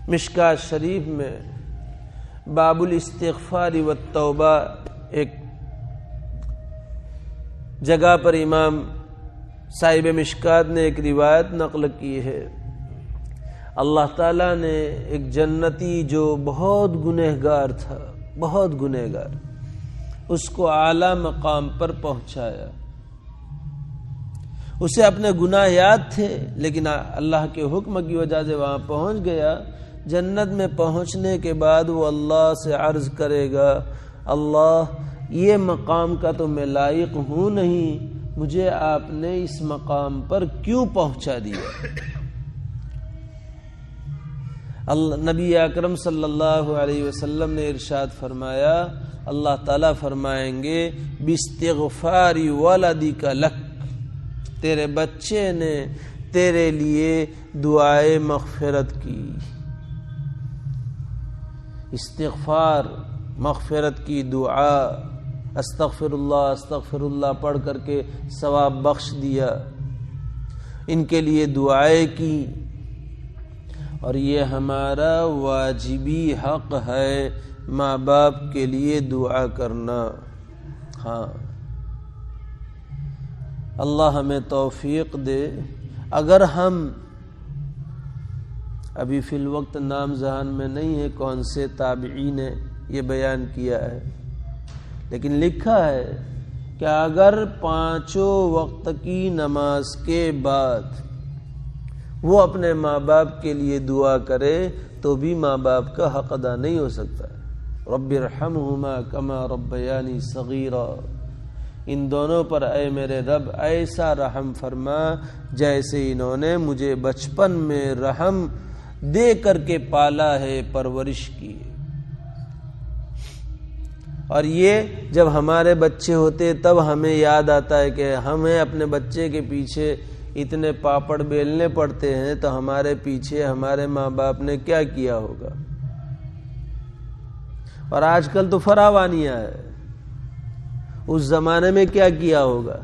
مشکات شریف میں باب الاستغفار والتوبہ ایک جگہ پر امام صاحب مشکات نے ایک روایت نقل کی ہے، اللہ تعالیٰ نے ایک جنتی جو بہت گنہگار تھا، بہت گنہگار، اس کو اعلیٰ مقام پر پہنچایا۔ اسے اپنے گناہ یاد تھے لیکن اللہ کے حکم کی وجہ سے وہاں پہنچ گیا۔ جنت میں پہنچنے کے بعد وہ اللہ سے عرض کرے گا، اللہ یہ مقام کا تو میں لائق ہوں نہیں، مجھے آپ نے اس مقام پر کیوں پہنچا دیا؟ نبی اکرم صلی اللہ علیہ وسلم نے ارشاد فرمایا، اللہ تعالیٰ فرمائیں گے باستغفار ولدک لک، تیرے بچے نے تیرے لیے دعائے مغفرت کی۔ استغفار، مغفرت کی دعا، استغفر اللہ پڑھ کر کے ثواب بخش دیا، ان کے لیے دعائیں کی، اور یہ ہمارا واجبی حق ہے ماں باپ کے لیے دعا کرنا۔ ہاں، اللہ ہمیں توفیق دے۔ اگر ہم ابھی فی الوقت نام ذہن میں نہیں ہے کون سے تابعین نے یہ بیان کیا ہے، لیکن لکھا ہے کہ اگر 5 وقت کی نماز کے بعد وہ اپنے ماں باپ کے لیے دعا کرے تو بھی ماں باپ کا حق ادا نہیں ہو سکتا۔ رب ارحمہما کما ربیانی صغیرا، ان دونوں پر اے میرے رب ایسا رحم فرما جیسے انہوں نے مجھے بچپن میں رحم دے کر کے پالا ہے، پرورش کی۔ اور یہ جب ہمارے بچے ہوتے تب ہمیں یاد آتا ہے کہ ہمیں اپنے بچے کے پیچھے اتنے پاپڑ بیلنے پڑتے ہیں تو ہمارے پیچھے ہمارے ماں باپ نے کیا کیا ہوگا۔ اور آج کل تو فراوانیاں ہے، اس زمانے میں کیا کیا ہوگا۔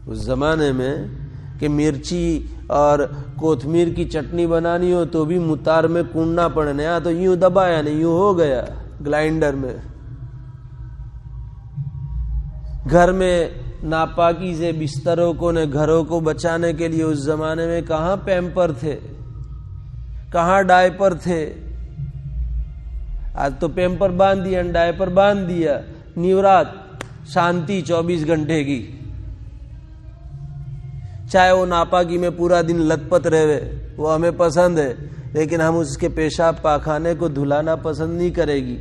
اس زمانے میں کہ مرچی اور کوتمیر کی چٹنی بنانی ہو تو بھی متار میں کوننا پڑنے، تو یوں دبایا نہیں، یوں ہو گیا گلائنڈر میں۔ گھر میں ناپاکی سے بستروں کو نے گھروں کو بچانے کے لیے اس زمانے میں کہاں پیمپر تھے، کہاں ڈائپر تھے۔ آج تو پیمپر باندھ دیا، ڈائپر باندھ دیا، نیورات شانتی 24 گھنٹے کی، چاہے وہ ناپاکی میں پورا دن لت پت رہے، وہ ہمیں پسند ہے، لیکن ہم اس کے پیشاب پاخانے کو دھلانا پسند نہیں کرے گی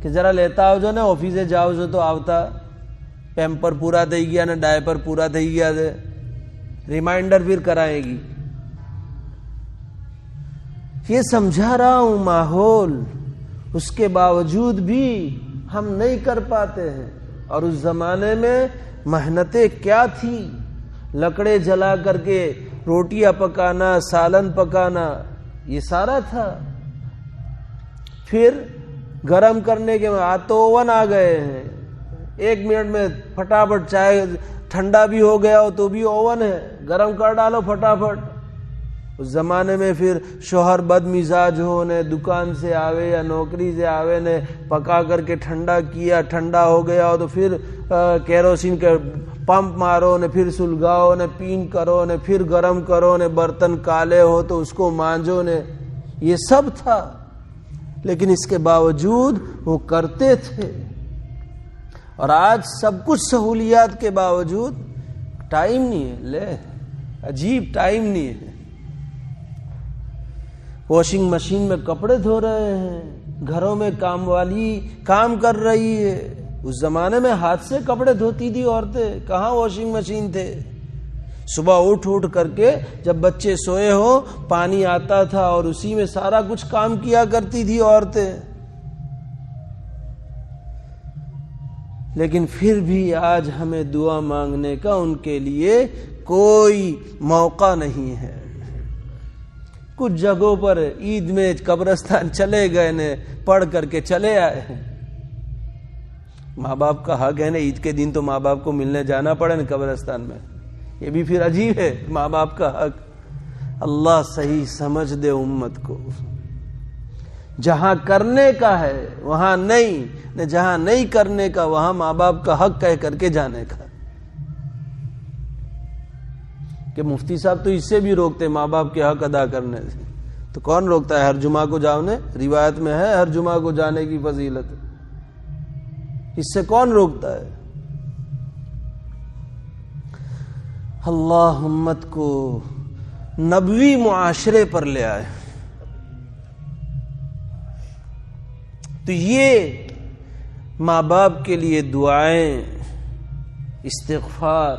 کہ ذرا لیتا ہو جو نا آفیسے جاؤ جو تو آوتا پیمپر پورا دے گیا نا ڈائپر پورا دے گیا دے، ریمائنڈر پھر کرائے گی۔ یہ سمجھا رہا ہوں ماحول، اس کے باوجود بھی ہم نہیں کر پاتے ہیں۔ اور اس زمانے میں محنتیں کیا تھی، لکڑے جلا کر کے روٹیاں پکانا، سالن پکانا، یہ سارا تھا۔ پھر گرم کرنے کے بعد تو اوون آ گئے ہیں، 1 منٹ میں پھٹافٹ، چاہے ٹھنڈا بھی ہو گیا ہو تو بھی اوون ہے، گرم کر ڈالو پھٹافٹ۔ اس زمانے میں پھر شوہر بد مزاج ہو نے دکان سے آوے یا نوکری سے آوے نے پکا کر کے ٹھنڈا کیا، ٹھنڈا ہو گیا ہو تو پھر کیروسین کا پمپ مارو نے، پھر سلگاؤ نے، پین کرو نے، پھر گرم کرو نے، برتن کالے ہو تو اس کو مانجو نے، یہ سب تھا۔ لیکن اس کے باوجود وہ کرتے تھے۔ اور آج سب کچھ سہولیات کے باوجود ٹائم نہیں ہے، لے عجیب ٹائم نہیں ہے۔ واشنگ مشین میں کپڑے دھو رہے ہیں، گھروں میں کام والی کام کر رہی ہے۔ اس زمانے میں ہاتھ سے کپڑے دھوتی تھی عورتیں، کہاں واشنگ مشین تھے۔ صبح اٹھ کر کے جب بچے سوئے ہو پانی آتا تھا اور اسی میں سارا کچھ کام کیا کرتی تھی عورتیں۔ لیکن پھر بھی آج ہمیں دعا مانگنے کا ان کے لیے کوئی موقع نہیں ہے۔ کچھ جگہوں پر عید میں قبرستان چلے گئے نے، پڑھ کر کے چلے آئے ہیں۔ ماں باپ کا حق ہے نا، عید کے دن تو ماں باپ کو ملنے جانا پڑے نا قبرستان میں، یہ بھی پھر عجیب ہے، ماں باپ کا حق۔ اللہ صحیح سمجھ دے امت کو، جہاں کرنے کا ہے وہاں نہیں، نہ جہاں نہیں کرنے کا وہاں ماں باپ کا حق کہہ کر کے جانے کا. کہ مفتی صاحب تو اس سے بھی روکتے ماں باپ کے حق ادا کرنے سے. تو کون روکتا ہے؟ ہر جمعہ کو جانے، روایت میں ہے ہر جمعہ کو جانے کی فضیلت، اس سے کون روکتا ہے؟ اللہ امت کو نبوی معاشرے پر لے آئے. تو یہ ماں باپ کے لیے دعائیں، استغفار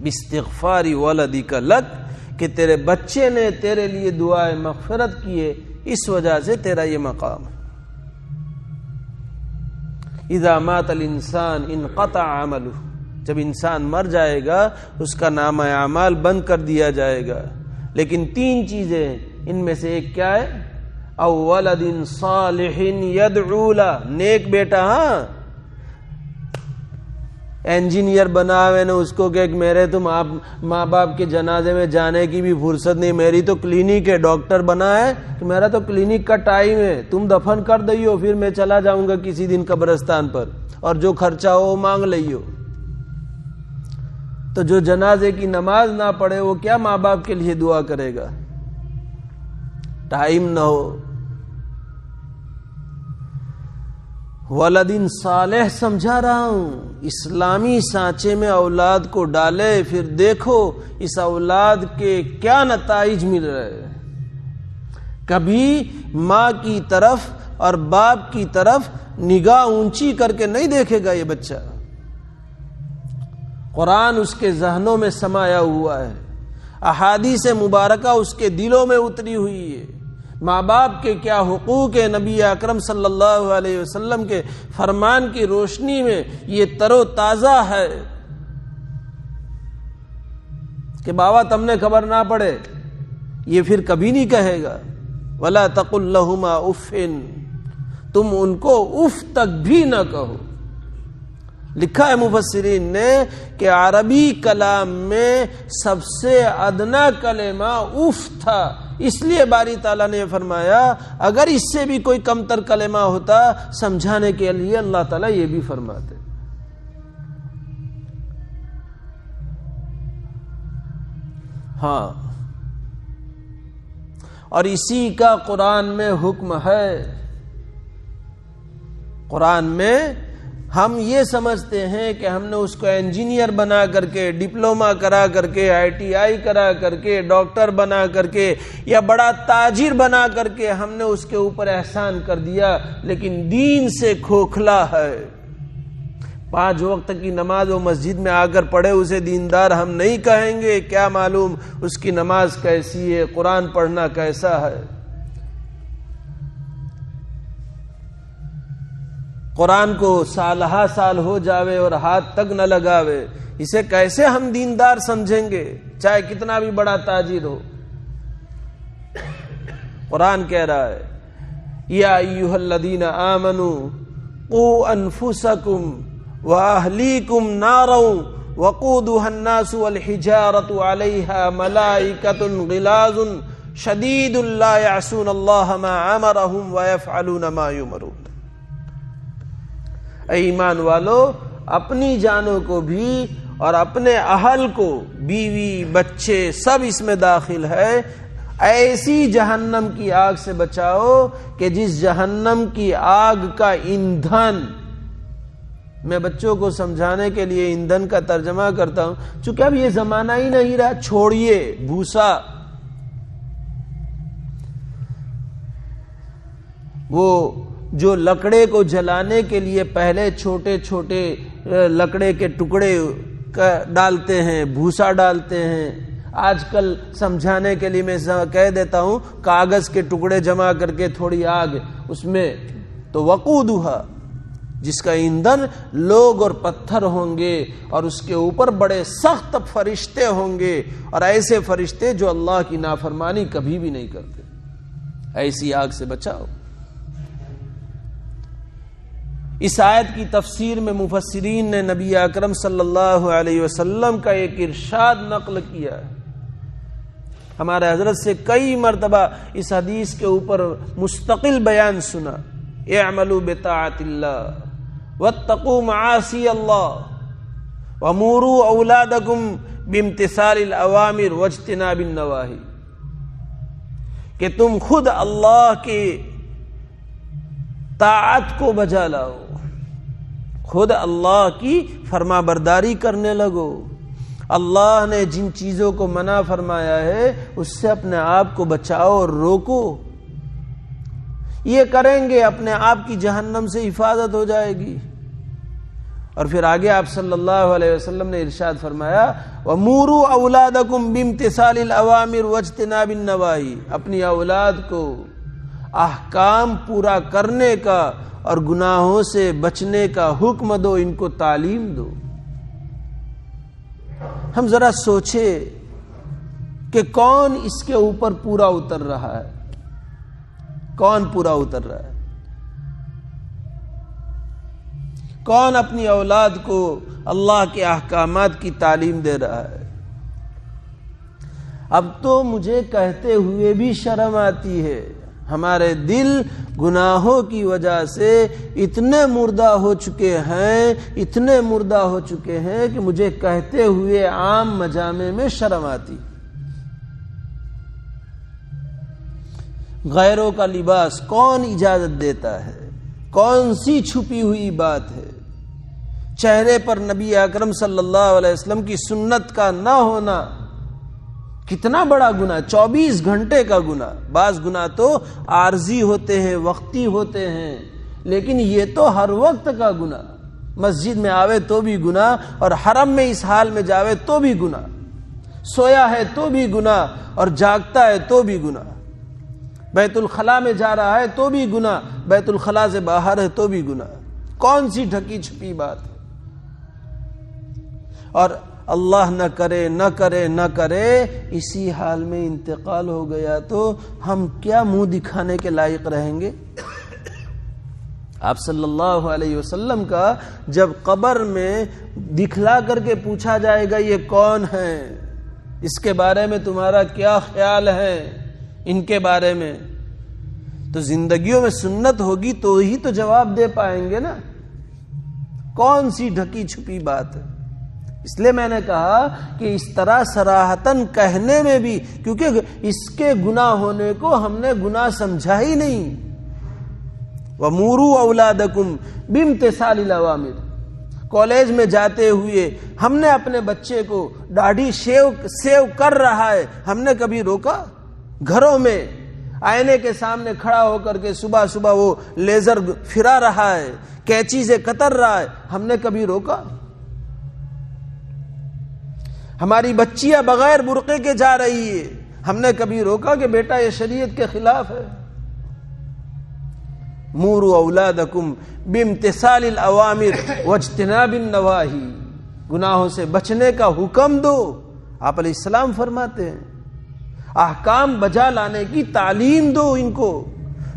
باستغفار ولدک لک، کہ تیرے بچے نے تیرے لیے دعائیں مغفرت کیے، اس وجہ سے تیرا یہ مقام ہے. اذا مات الانسان انقطع عملہ، جب انسان مر جائے گا اس کا نامہ اعمال بند کر دیا جائے گا. لیکن 3 چیزیں، ان میں سے ایک کیا ہے؟ او ولد صالح یدعو له، نیک بیٹا. ہاں انجینئر بنا ہوئے نے اس کو کہ میرے تم آپ ماں باپ کے جنازے میں جانے کی بھی فرصت نہیں، میری تو کلینک ہے، ڈاکٹر بنا ہے کہ میرا تو کلینک کا ٹائم ہے، تم دفن کر دئیو، پھر میں چلا جاؤں گا کسی دن قبرستان پر، اور جو خرچہ ہو وہ مانگ لئیو. تو جو جنازے کی نماز نہ پڑھے وہ کیا ماں باپ کے لیے دعا کرے گا؟ ٹائم نہ ہو. ولدین صالح سمجھا رہا ہوں، اسلامی سانچے میں اولاد کو ڈالے، پھر دیکھو اس اولاد کے کیا نتائج مل رہے ہیں. کبھی ماں کی طرف اور باپ کی طرف نگاہ اونچی کر کے نہیں دیکھے گا یہ بچہ. قرآن اس کے ذہنوں میں سمایا ہوا ہے، احادیث مبارکہ اس کے دلوں میں اتری ہوئی ہے. ماں باپ کے کیا حقوق ہے، نبی اکرم صلی اللہ علیہ وسلم کے فرمان کی روشنی میں یہ تر و تازہ ہے. کہ بابا تم نے خبر نہ پڑے، یہ پھر کبھی نہیں کہے گا. وَلَا تَقُلْ لَهُمَا اُفٍّ، تم ان کو اف تک بھی نہ کہو. لکھا ہے مفسرین نے کہ عربی کلام میں سب سے ادنا کلمہ اف تھا، اس لیے باری تعالیٰ نے فرمایا اگر اس سے بھی کوئی کم تر کلمہ ہوتا سمجھانے کے لیے اللہ تعالیٰ یہ بھی فرماتے. ہاں، اور اسی کا قرآن میں حکم ہے. قرآن میں ہم یہ سمجھتے ہیں کہ ہم نے اس کو انجینئر بنا کر کے، ڈپلوما کرا کر کے، ITI کرا کر کے، ڈاکٹر بنا کر کے، یا بڑا تاجر بنا کر کے ہم نے اس کے اوپر احسان کر دیا، لیکن دین سے کھوکھلا ہے. 5 وقت کی نماز وہ مسجد میں آ کر پڑھے اسے دیندار ہم نہیں کہیں گے، کیا معلوم اس کی نماز کیسی ہے، قرآن پڑھنا کیسا ہے. قرآن کو سالہ سال ہو جاوے اور ہاتھ تک نہ لگاوے، اسے کیسے ہم دیندار سمجھیں گے، چاہے کتنا بھی بڑا تاجر ہو. قرآن کہہ رہا ہے یا ایھا الذین آمنوا قوا انفسکم واہلیکم نارا وقودها الناس والحجارۃ علیہا ملائکۃ غلاظ شدید لا یعصون اللہ ما امرهم ویفعلون ما یؤمرون. اے ایمان والو، اپنی جانوں کو بھی اور اپنے اہل کو، بیوی بچے سب اس میں داخل ہے، ایسی جہنم کی آگ سے بچاؤ کہ جس جہنم کی آگ کا ایندھن، میں بچوں کو سمجھانے کے لیے ایندھن کا ترجمہ کرتا ہوں چونکہ اب یہ زمانہ ہی نہیں رہا، چھوڑیے بھوسا. وہ جو لکڑے کو جلانے کے لیے پہلے چھوٹے چھوٹے لکڑے کے ٹکڑے ڈالتے ہیں، بھوسا ڈالتے ہیں. آج کل سمجھانے کے لیے میں کہہ دیتا ہوں کاغذ کے ٹکڑے جمع کر کے تھوڑی آگ اس میں، تو وقودھا، جس کا ایندھن لوگ اور پتھر ہوں گے، اور اس کے اوپر بڑے سخت فرشتے ہوں گے، اور ایسے فرشتے جو اللہ کی نافرمانی کبھی بھی نہیں کرتے. ایسی آگ سے بچاؤ. اس آیت کی تفسیر میں مفسرین نے نبی اکرم صلی اللہ علیہ وسلم کا ایک ارشاد نقل کیا ہے. ہمارے حضرت سے کئی مرتبہ اس حدیث کے اوپر مستقل بیان سنا، اعملوا بطاعت اللہ واتقوا معاصی اللہ وامروا اولادکم بامتثال الاوامر واجتناب النواہی، کہ تم خود اللہ کی طاعت کو بجا لاؤ، خود اللہ کی فرما برداری کرنے لگو، اللہ نے جن چیزوں کو منع فرمایا ہے اس سے اپنے آپ کو بچاؤ اور روکو۔ یہ کریں گے اپنے آپ کی جہنم سے حفاظت ہو جائے گی۔ اور پھر آگے آپ صلی اللہ علیہ وسلم نے ارشاد فرمایا وَمُورُوا أَوْلَادَكُمْ بِامْتِثَالِ الْأَوَامِرِ وَاجْتِنَابِ النَّوَاهِي، اپنی اولاد کو احکام پورا کرنے کا اور گناہوں سے بچنے کا حکم دو، ان کو تعلیم دو۔ ہم ذرا سوچے کہ کون اس کے اوپر پورا اتر رہا ہے، کون پورا اتر رہا ہے، کون اپنی اولاد کو اللہ کے احکامات کی تعلیم دے رہا ہے۔ اب تو مجھے کہتے ہوئے بھی شرم آتی ہے، ہمارے دل گناہوں کی وجہ سے اتنے مردہ ہو چکے ہیں، اتنے مردہ ہو چکے ہیں کہ مجھے کہتے ہوئے عام مجامع میں شرم آتی۔ غیروں کا لباس کون اجازت دیتا ہے؟ کون سی چھپی ہوئی بات ہے؟ چہرے پر نبی اکرم صلی اللہ علیہ وسلم کی سنت کا نہ ہونا کتنا بڑا گناہ، 24 گھنٹے کا گناہ۔ بعض گناہ تو عارضی ہوتے ہیں، وقتی ہوتے ہیں، لیکن یہ تو ہر وقت کا گناہ۔ مسجد میں آوے تو بھی گناہ، اور حرم میں اس حال میں جاوے تو بھی گناہ، سویا ہے تو بھی گناہ اور جاگتا ہے تو بھی گناہ، بیت الخلاء میں جا رہا ہے تو بھی گناہ، بیت الخلاء سے باہر ہے تو بھی گناہ۔ کون سی ڈھکی چھپی بات ہے؟ اور اللہ نہ کرے نہ کرے نہ کرے اسی حال میں انتقال ہو گیا تو ہم کیا منہ دکھانے کے لائق رہیں گے؟ آپ صلی اللہ علیہ وسلم کا جب قبر میں دکھلا کر کے پوچھا جائے گا یہ کون ہے، اس کے بارے میں تمہارا کیا خیال ہے، ان کے بارے میں، تو زندگیوں میں سنت ہوگی تو ہی تو جواب دے پائیں گے نا۔ کون سی ڈھکی چھپی بات ہے؟ اس لیے میں نے کہا کہ اس طرح صراحتاً کہنے میں بھی، کیونکہ اس کے گناہ ہونے کو ہم نے گناہ سمجھا ہی نہیں۔ وَمُورُوا أَوْلَادَكُمْ بِامْتِثَالِ الْأَوَامِرِ، کالج میں جاتے ہوئے ہم نے اپنے بچے کو داڑھی سیو کر رہا ہے، ہم نے کبھی روکا؟ گھروں میں آئینے کے سامنے کھڑا ہو کر کے صبح صبح وہ لیزر پھرا رہا ہے، کینچی سے کتر رہا ہے، ہم نے کبھی روکا؟ ہماری بچیاں بغیر برقعے کے جا رہی ہے، ہم نے کبھی روکا کہ بیٹا یہ شریعت کے خلاف ہے؟ موروا اولادکم بامتثال الاوامر واجتناب النواہی، گناہوں سے بچنے کا حکم دو۔ آپ علیہ السلام فرماتے ہیں احکام بجا لانے کی تعلیم دو ان کو۔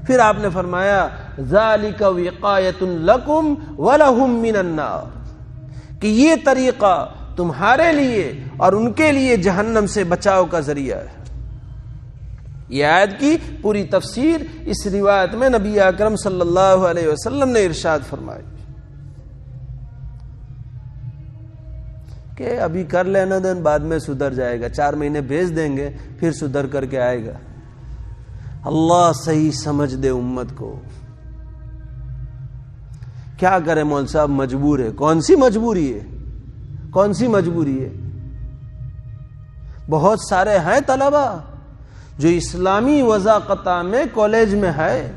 پھر آپ نے فرمایا ذالک وقایۃ لکم ولہم من النار، کہ یہ طریقہ تمہارے لیے اور ان کے لیے جہنم سے بچاؤ کا ذریعہ ہے۔ یہ آیت کی پوری تفسیر اس روایت میں نبی اکرم صلی اللہ علیہ وسلم نے ارشاد فرمائی کہ ابھی کر لینا دن، بعد میں سدھر جائے گا، 4 مہینے بھیج دیں گے پھر سدھر کر کے آئے گا۔ اللہ صحیح سمجھ دے امت کو۔ کیا کرے مول صاحب، مجبور ہے۔ کون سی مجبوری ہے؟ کون سی مجبوری ہے؟ بہت سارے ہیں طلبہ جو اسلامی وضاقتہ میں کالج میں ہے،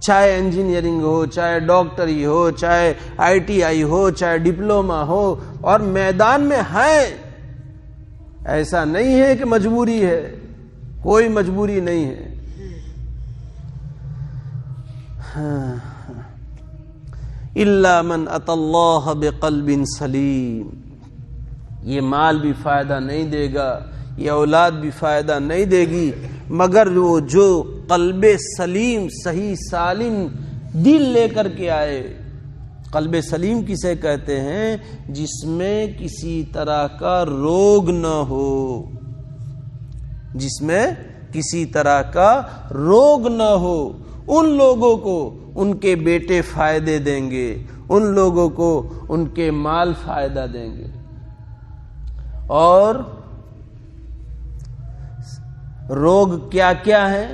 چاہے انجینئرنگ ہو، چاہے ڈاکٹری ہو، چاہے آئی ٹی آئی ہو، چاہے ڈپلوما ہو، اور میدان میں ہے۔ ایسا نہیں ہے کہ مجبوری ہے، کوئی مجبوری نہیں ہے۔ الا من اتى اللہ بقلب سلیم، یہ مال بھی فائدہ نہیں دے گا، یہ اولاد بھی فائدہ نہیں دے گی، مگر وہ جو قلب سلیم، صحیح سالم دل لے کر کے آئے، قلب سلیم کسے کہتے ہیں؟ جس میں کسی طرح کا روگ نہ ہو، جس میں کسی طرح کا روگ نہ ہو۔ ان لوگوں کو ان کے بیٹے فائدے دیں گے، ان لوگوں کو ان کے مال فائدہ دیں گے۔ اور روگ کیا کیا ہے؟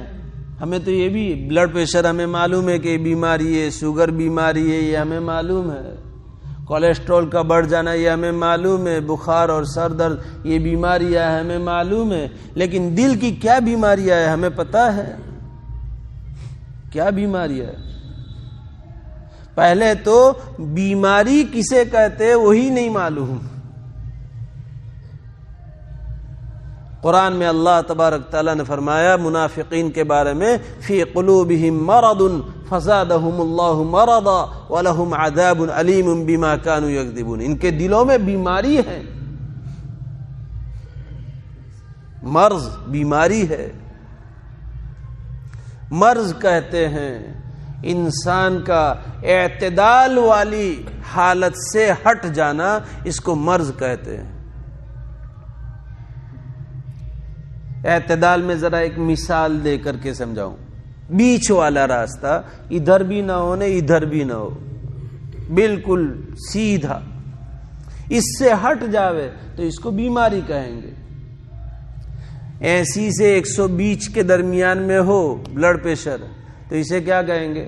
ہمیں تو یہ بھی بلڈ پریشر ہمیں معلوم ہے کہ بیماری ہے، شوگر بیماری ہے، یہ ہمیں معلوم ہے، کولیسٹرول کا بڑھ جانا یہ ہمیں معلوم ہے، بخار اور سر درد یہ بیماریاں ہیں ہمیں معلوم ہے، لیکن دل کی کیا بیماریاں ہیں ہمیں پتہ ہے؟ کیا بیماریاں ہے؟ پہلے تو بیماری کسے کہتے وہی نہیں معلوم۔ قرآن میں اللہ تبارک تعالیٰ نے فرمایا منافقین کے بارے میں فی قلوبہم مرض فزادہم اللہ مرضا ولہم عذاب علیم بما کانوا یکذبون، ان کے دلوں میں بیماری ہے، مرض بیماری ہے۔ مرض کہتے ہیں انسان کا اعتدال والی حالت سے ہٹ جانا، اس کو مرض کہتے ہیں۔ اعتدال میں ذرا ایک مثال دے کر کے سمجھاؤں، بیچ والا راستہ، ادھر بھی نہ ہو ادھر بھی نہ ہو، بالکل سیدھا، اس سے ہٹ جاوے تو اس کو بیماری کہیں گے۔ ایسی سے 120 کے درمیان میں ہو بلڈ پریشر تو اسے کیا کہیں گے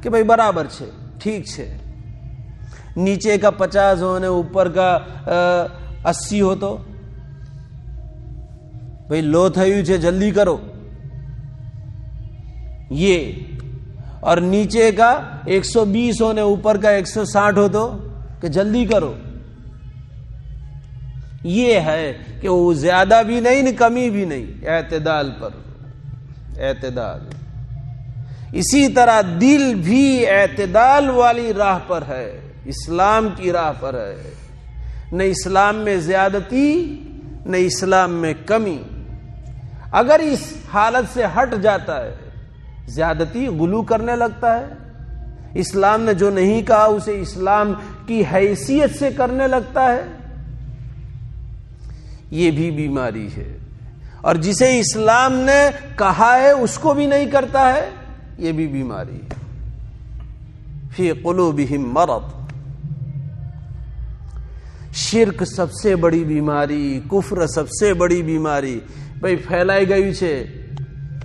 کہ بھائی برابر چھے، ٹھیک چھے۔ نیچے کا 50 ہونے اوپر کا 80 ہو تو بھائی لو تھیو چھے جلدی کرو، یہ۔ اور نیچے کا 120 ہونے اوپر کا 160 ہو تو کہ جلدی کرو، یہ ہے کہ وہ زیادہ بھی نہیں کمی بھی نہیں، اعتدال پر، اعتدال۔ اسی طرح دل بھی اعتدال والی راہ پر ہے، اسلام کی راہ پر ہے، نہ اسلام میں زیادتی نہ اسلام میں کمی۔ اگر اس حالت سے ہٹ جاتا ہے، زیادتی غلو کرنے لگتا ہے، اسلام نے جو نہیں کہا اسے اسلام کی حیثیت سے کرنے لگتا ہے، یہ بھی بیماری ہے۔ اور جسے اسلام نے کہا ہے اس کو بھی نہیں کرتا ہے، یہ بھی بیماری ہے۔ فی قلوبہم مرض، شرک سب سے بڑی بیماری، کفر سب سے بڑی بیماری۔ بھئی پھیلائی گئی چھے،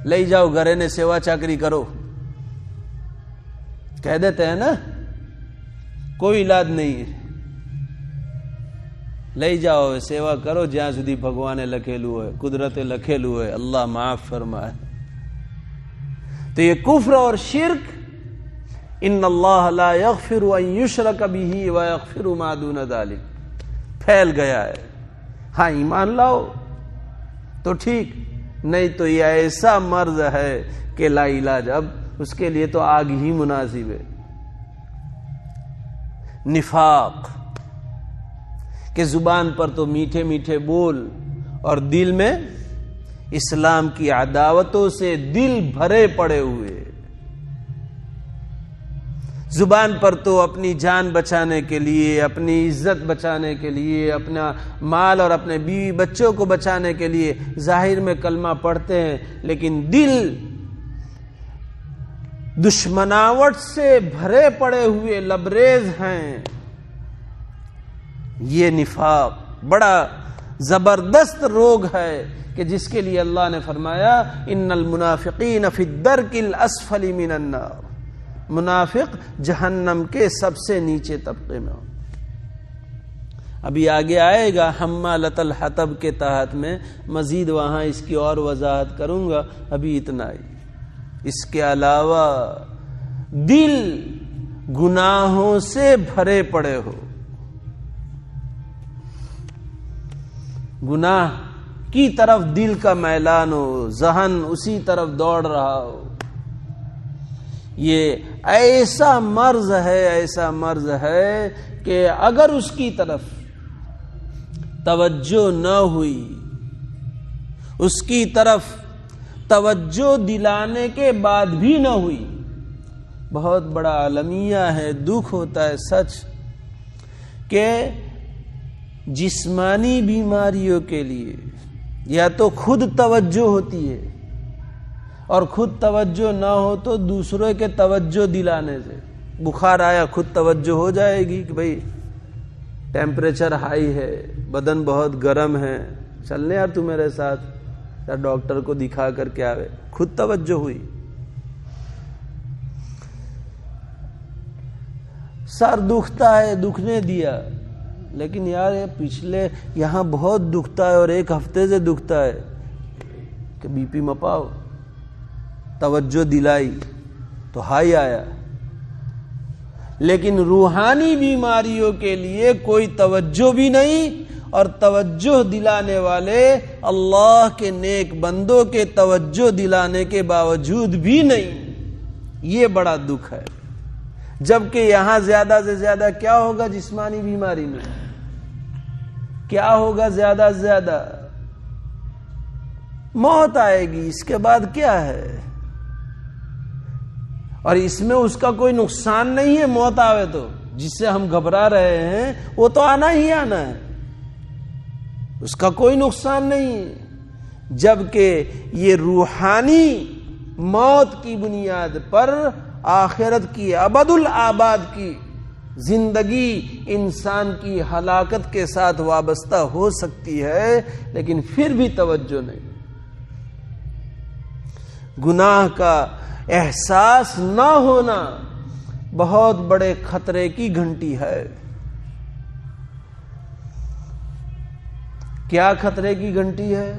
لے جاؤ گھرے نے سیوا چاکری کرو، کہہ دیتے ہیں نا، کوئی علاج نہیں ہے، لے جاؤ سیوا کرو جہاں سدھی بھگوانے لکھیلو ہے، قدرت لکھیلو ہے، اللہ معاف فرمائے۔ تو یہ کفر اور شرک، ان اللہ لا یغفر ان یشرک بہ ویغفر ما دون ذلک، پھیل گیا ہے۔ ہاں ایمان لاؤ تو ٹھیک، نہیں تو یہ ایسا مرض ہے کہ لا علاج، اب اس کے لیے تو آگ ہی مناسب ہے۔ نفاق کہ زبان پر تو میٹھے میٹھے بول اور دل میں اسلام کی عداوتوں سے دل بھرے پڑے ہوئے، زبان پر تو اپنی جان بچانے کے لیے، اپنی عزت بچانے کے لیے، اپنا مال اور اپنے بیوی بچوں کو بچانے کے لیے ظاہر میں کلمہ پڑھتے ہیں، لیکن دل دشمناوٹ سے بھرے پڑے ہوئے لبریز ہیں۔ یہ نفاق بڑا زبردست روگ ہے کہ جس کے لیے اللہ نے فرمایا ان المنافقین فی الدرک الاسفل من النار، منافق جہنم کے سب سے نیچے طبقے میں ہو۔ ابھی آگے آئے گا حمالۃ الحطب کے تحت میں مزید وہاں اس کی اور وضاحت کروں گا، ابھی اتنا ہی۔ اس کے علاوہ دل گناہوں سے بھرے پڑے ہو، گناہ کی طرف دل کا میلان ہو، ذہن اسی طرف دوڑ رہا ہو، یہ ایسا مرض ہے، ایسا مرض ہے کہ اگر اس کی طرف توجہ نہ ہوئی، اس کی طرف توجہ دلانے کے بعد بھی نہ ہوئی، بہت بڑا عالمیہ ہے، دکھ ہوتا ہے سچ کہ جسمانی بیماریوں کے لیے یا تو خود توجہ ہوتی ہے، اور خود توجہ نہ ہو تو دوسروں کے توجہ دلانے سے۔ بخار آیا خود توجہ ہو جائے گی کہ بھئی ٹیمپریچر ہائی ہے، بدن بہت گرم ہے، چلنے یار تو میرے ساتھ، یا ڈاکٹر کو دکھا کر کے آوے، خود توجہ ہوئی۔ سر دکھتا ہے، دکھنے دیا، لیکن یار یہ پچھلے یہاں بہت دکھتا ہے اور ایک ہفتے سے دکھتا ہے، کہ بی پی مپاؤ، توجہ دلائی تو ہائی آیا۔ لیکن روحانی بیماریوں کے لیے کوئی توجہ بھی نہیں، اور توجہ دلانے والے اللہ کے نیک بندوں کے توجہ دلانے کے باوجود بھی نہیں۔ یہ بڑا دکھ ہے۔ جبکہ یہاں زیادہ سے زیادہ کیا ہوگا جسمانی بیماری میں؟ کیا ہوگا زیادہ سے زیادہ؟ موت آئے گی، اس کے بعد کیا ہے؟ اور اس میں اس کا کوئی نقصان نہیں ہے، موت آوے تو جس سے ہم گھبرا رہے ہیں وہ تو آنا ہی آنا ہے، اس کا کوئی نقصان نہیں ہے۔ جبکہ یہ روحانی موت کی بنیاد پر آخرت کی ابد الآباد کی زندگی انسان کی ہلاکت کے ساتھ وابستہ ہو سکتی ہے، لیکن پھر بھی توجہ نہیں۔ گناہ کا احساس نہ ہونا بہت بڑے خطرے کی گھنٹی ہے۔ کیا خطرے کی گھنٹی ہے؟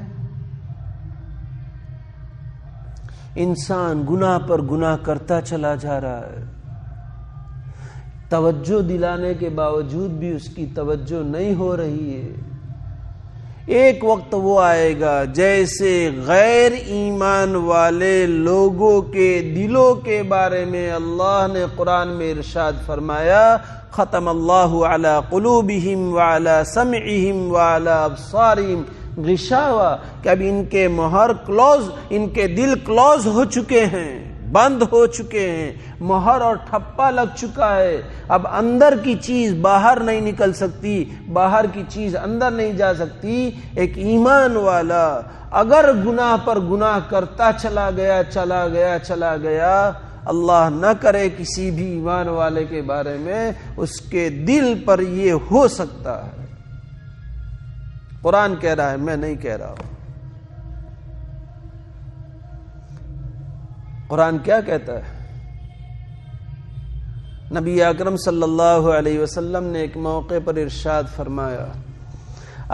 انسان گناہ پر گناہ کرتا چلا جا رہا ہے، توجہ دلانے کے باوجود بھی اس کی توجہ نہیں ہو رہی ہے۔ ایک وقت وہ آئے گا جیسے غیر ایمان والے لوگوں کے دلوں کے بارے میں اللہ نے قرآن میں ارشاد فرمایا، ختم اللہ علی قلوبہم وعلی سمعہم وعلی ابصارہم غشاوہ، کہ اب ان کے مہر کلوز، ان کے دل کلوز ہو چکے ہیں، بند ہو چکے ہیں، مہر اور ٹھپا لگ چکا ہے۔ اب اندر کی چیز باہر نہیں نکل سکتی، باہر کی چیز اندر نہیں جا سکتی۔ ایک ایمان والا اگر گناہ پر گناہ کرتا چلا گیا، اللہ نہ کرے کسی بھی ایمان والے کے بارے میں اس کے دل پر یہ ہو سکتا ہے۔ قرآن کہہ رہا ہے، میں نہیں کہہ رہا ہوں۔ قرآن کیا کہتا ہے؟ نبی اکرم صلی اللہ علیہ وسلم نے ایک موقع پر ارشاد فرمایا،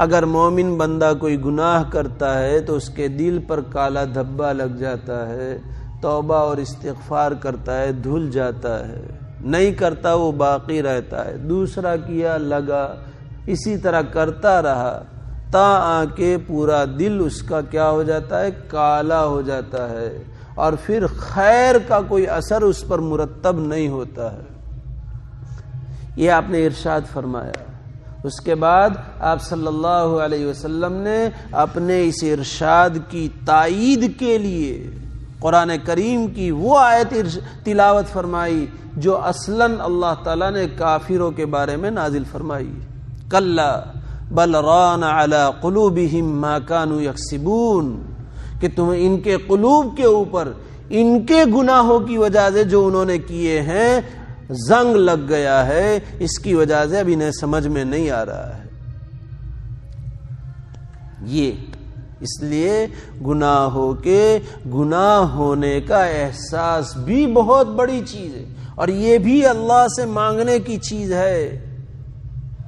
اگر مومن بندہ کوئی گناہ کرتا ہے تو اس کے دل پر کالا دھبا لگ جاتا ہے، توبہ اور استغفار کرتا ہے، دھل جاتا ہے، نہیں کرتا وہ باقی رہتا ہے، دوسرا کیا لگا، اسی طرح کرتا رہا تا آ کے پورا دل اس کا کیا ہو جاتا ہے؟ کالا ہو جاتا ہے، اور پھر خیر کا کوئی اثر اس پر مرتب نہیں ہوتا ہے۔ یہ آپ نے ارشاد فرمایا۔ اس کے بعد آپ صلی اللہ علیہ وسلم نے اپنے اس ارشاد کی تائید کے لیے قرآن کریم کی وہ آیت تلاوت فرمائی جو اصلاً اللہ تعالیٰ نے کافروں کے بارے میں نازل فرمائی، کلا بل ران علی قلوبہم ما کانوا یکسبون، کہ تمہیں ان کے قلوب کے اوپر ان کے گناہوں کی وجہ سے جو انہوں نے کیے ہیں زنگ لگ گیا ہے، اس کی وجہ سے اب انہیں سمجھ میں نہیں آ رہا ہے۔ یہ اس لیے گناہوں کے گناہ ہونے کا احساس بھی بہت بڑی چیز ہے، اور یہ بھی اللہ سے مانگنے کی چیز ہے،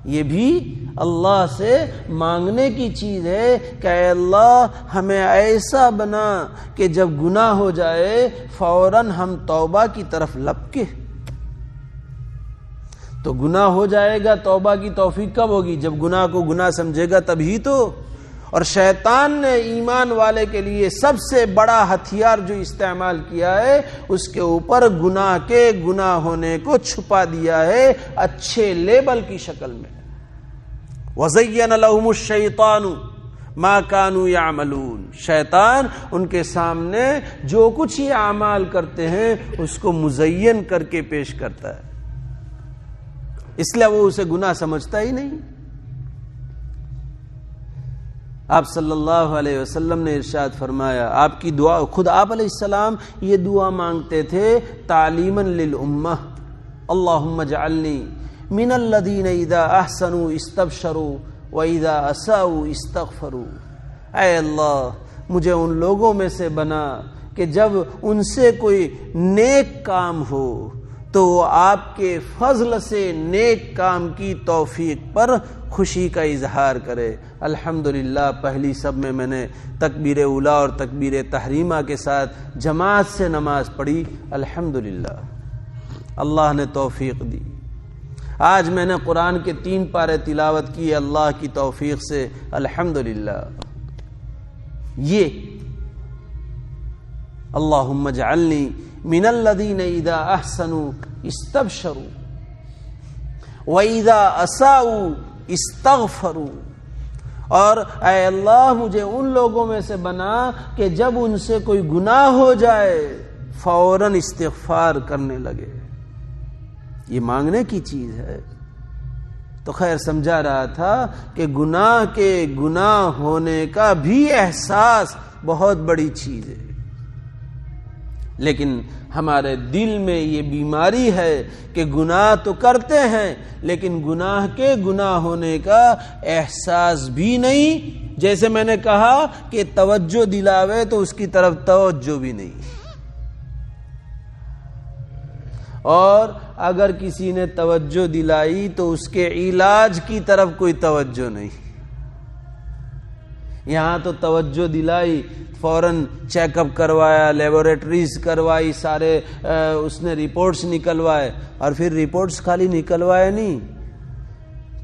یہ بھی اللہ سے مانگنے کی چیز ہے کہ اے اللہ ہمیں ایسا بنا کہ جب گناہ ہو جائے فوراً ہم توبہ کی طرف لپکے۔ تو گناہ ہو جائے گا، توبہ کی توفیق کب ہوگی؟ جب گناہ کو گناہ سمجھے گا تبھی تو۔ اور شیطان نے ایمان والے کے لیے سب سے بڑا ہتھیار جو استعمال کیا ہے، اس کے اوپر گناہ کے گناہ ہونے کو چھپا دیا ہے اچھے لیبل کی شکل میں۔ وَزَيَّنَ لَهُمُ الشَّيْطَانُ ما کانوا یعملون، شیطان ان کے سامنے جو کچھ یہ اعمال کرتے ہیں اس کو مزین کر کے پیش کرتا ہے، اس لیے وہ اسے گناہ سمجھتا ہی نہیں۔ آپ صلی اللہ علیہ وسلم نے ارشاد فرمایا، آپ کی دعا، خود آپ علیہ السلام یہ دعا مانگتے تھے تعلیما للامہ، اللہم اجعلنی من الذین اذا احسنوا استبشروا واذا اساءوا استغفروا، اے اللہ مجھے ان لوگوں میں سے بنا کہ جب ان سے کوئی نیک کام ہو تو وہ آپ کے فضل سے نیک کام کی توفیق پر خوشی کا اظہار کرے۔ الحمدللہ پہلی سب میں نے تکبیر اولیٰ اور تکبیر تحریمہ کے ساتھ جماعت سے نماز پڑھی، الحمدللہ اللہ نے توفیق دی۔ آج میں نے قرآن کے 3 پارے تلاوت کیے اللہ کی توفیق سے، الحمدللہ۔ یہ اللہم اجعلنی من الذین اذا احسنوا استبشروا واذا اساءوا استغفروا، اور اے اللہ مجھے ان لوگوں میں سے بنا کہ جب ان سے کوئی گناہ ہو جائے فوراً استغفار کرنے لگے۔ یہ مانگنے کی چیز ہے۔ تو خیر سمجھا رہا تھا کہ گناہ کے گناہ ہونے کا بھی احساس بہت بڑی چیز ہے، لیکن ہمارے دل میں یہ بیماری ہے کہ گناہ تو کرتے ہیں لیکن گناہ کے گناہ ہونے کا احساس بھی نہیں۔ جیسے میں نے کہا کہ توجہ دلاوے تو اس کی طرف توجہ بھی نہیں، اور اگر کسی نے توجہ دلائی تو اس کے علاج کی طرف کوئی توجہ نہیں۔ یہاں تو توجہ دلائی، فوراً چیک اپ کروایا، لیبوریٹریز کروائی، سارے اس نے رپورٹس نکلوائے، اور پھر رپورٹس خالی نکلوائے نہیں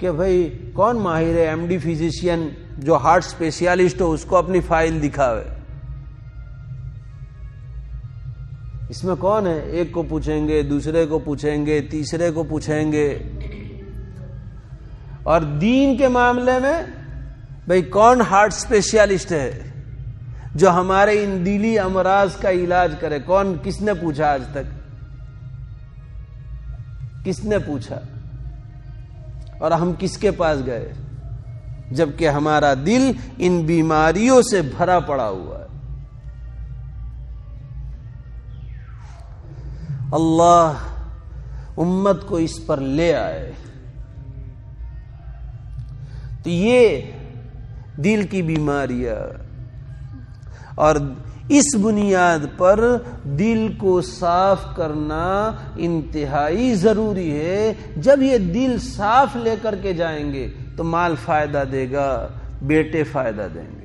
کہ بھئی کون ماہر ہے، ایم ڈی فزیشین جو ہارٹ اسپیشلسٹ ہو اس کو اپنی فائل دکھاوے۔ اس میں کون ہے؟ ایک کو پوچھیں گے، دوسرے کو پوچھیں گے، تیسرے کو پوچھیں گے۔ اور دین کے معاملے میں بھئی کون ہارٹ اسپیشلسٹ ہے جو ہمارے ان دلی امراض کا علاج کرے؟ کون؟ کس نے پوچھا آج تک؟ کس نے پوچھا؟ اور ہم کس کے پاس گئے جبکہ ہمارا دل ان بیماریوں سے بھرا پڑا ہوا ہے۔ اللہ امت کو اس پر لے آئے۔ تو یہ دل کی بیماریاں، اور اس بنیاد پر دل کو صاف کرنا انتہائی ضروری ہے۔ جب یہ دل صاف لے کر کے جائیں گے تو مال فائدہ دے گا، بیٹے فائدہ دیں گے۔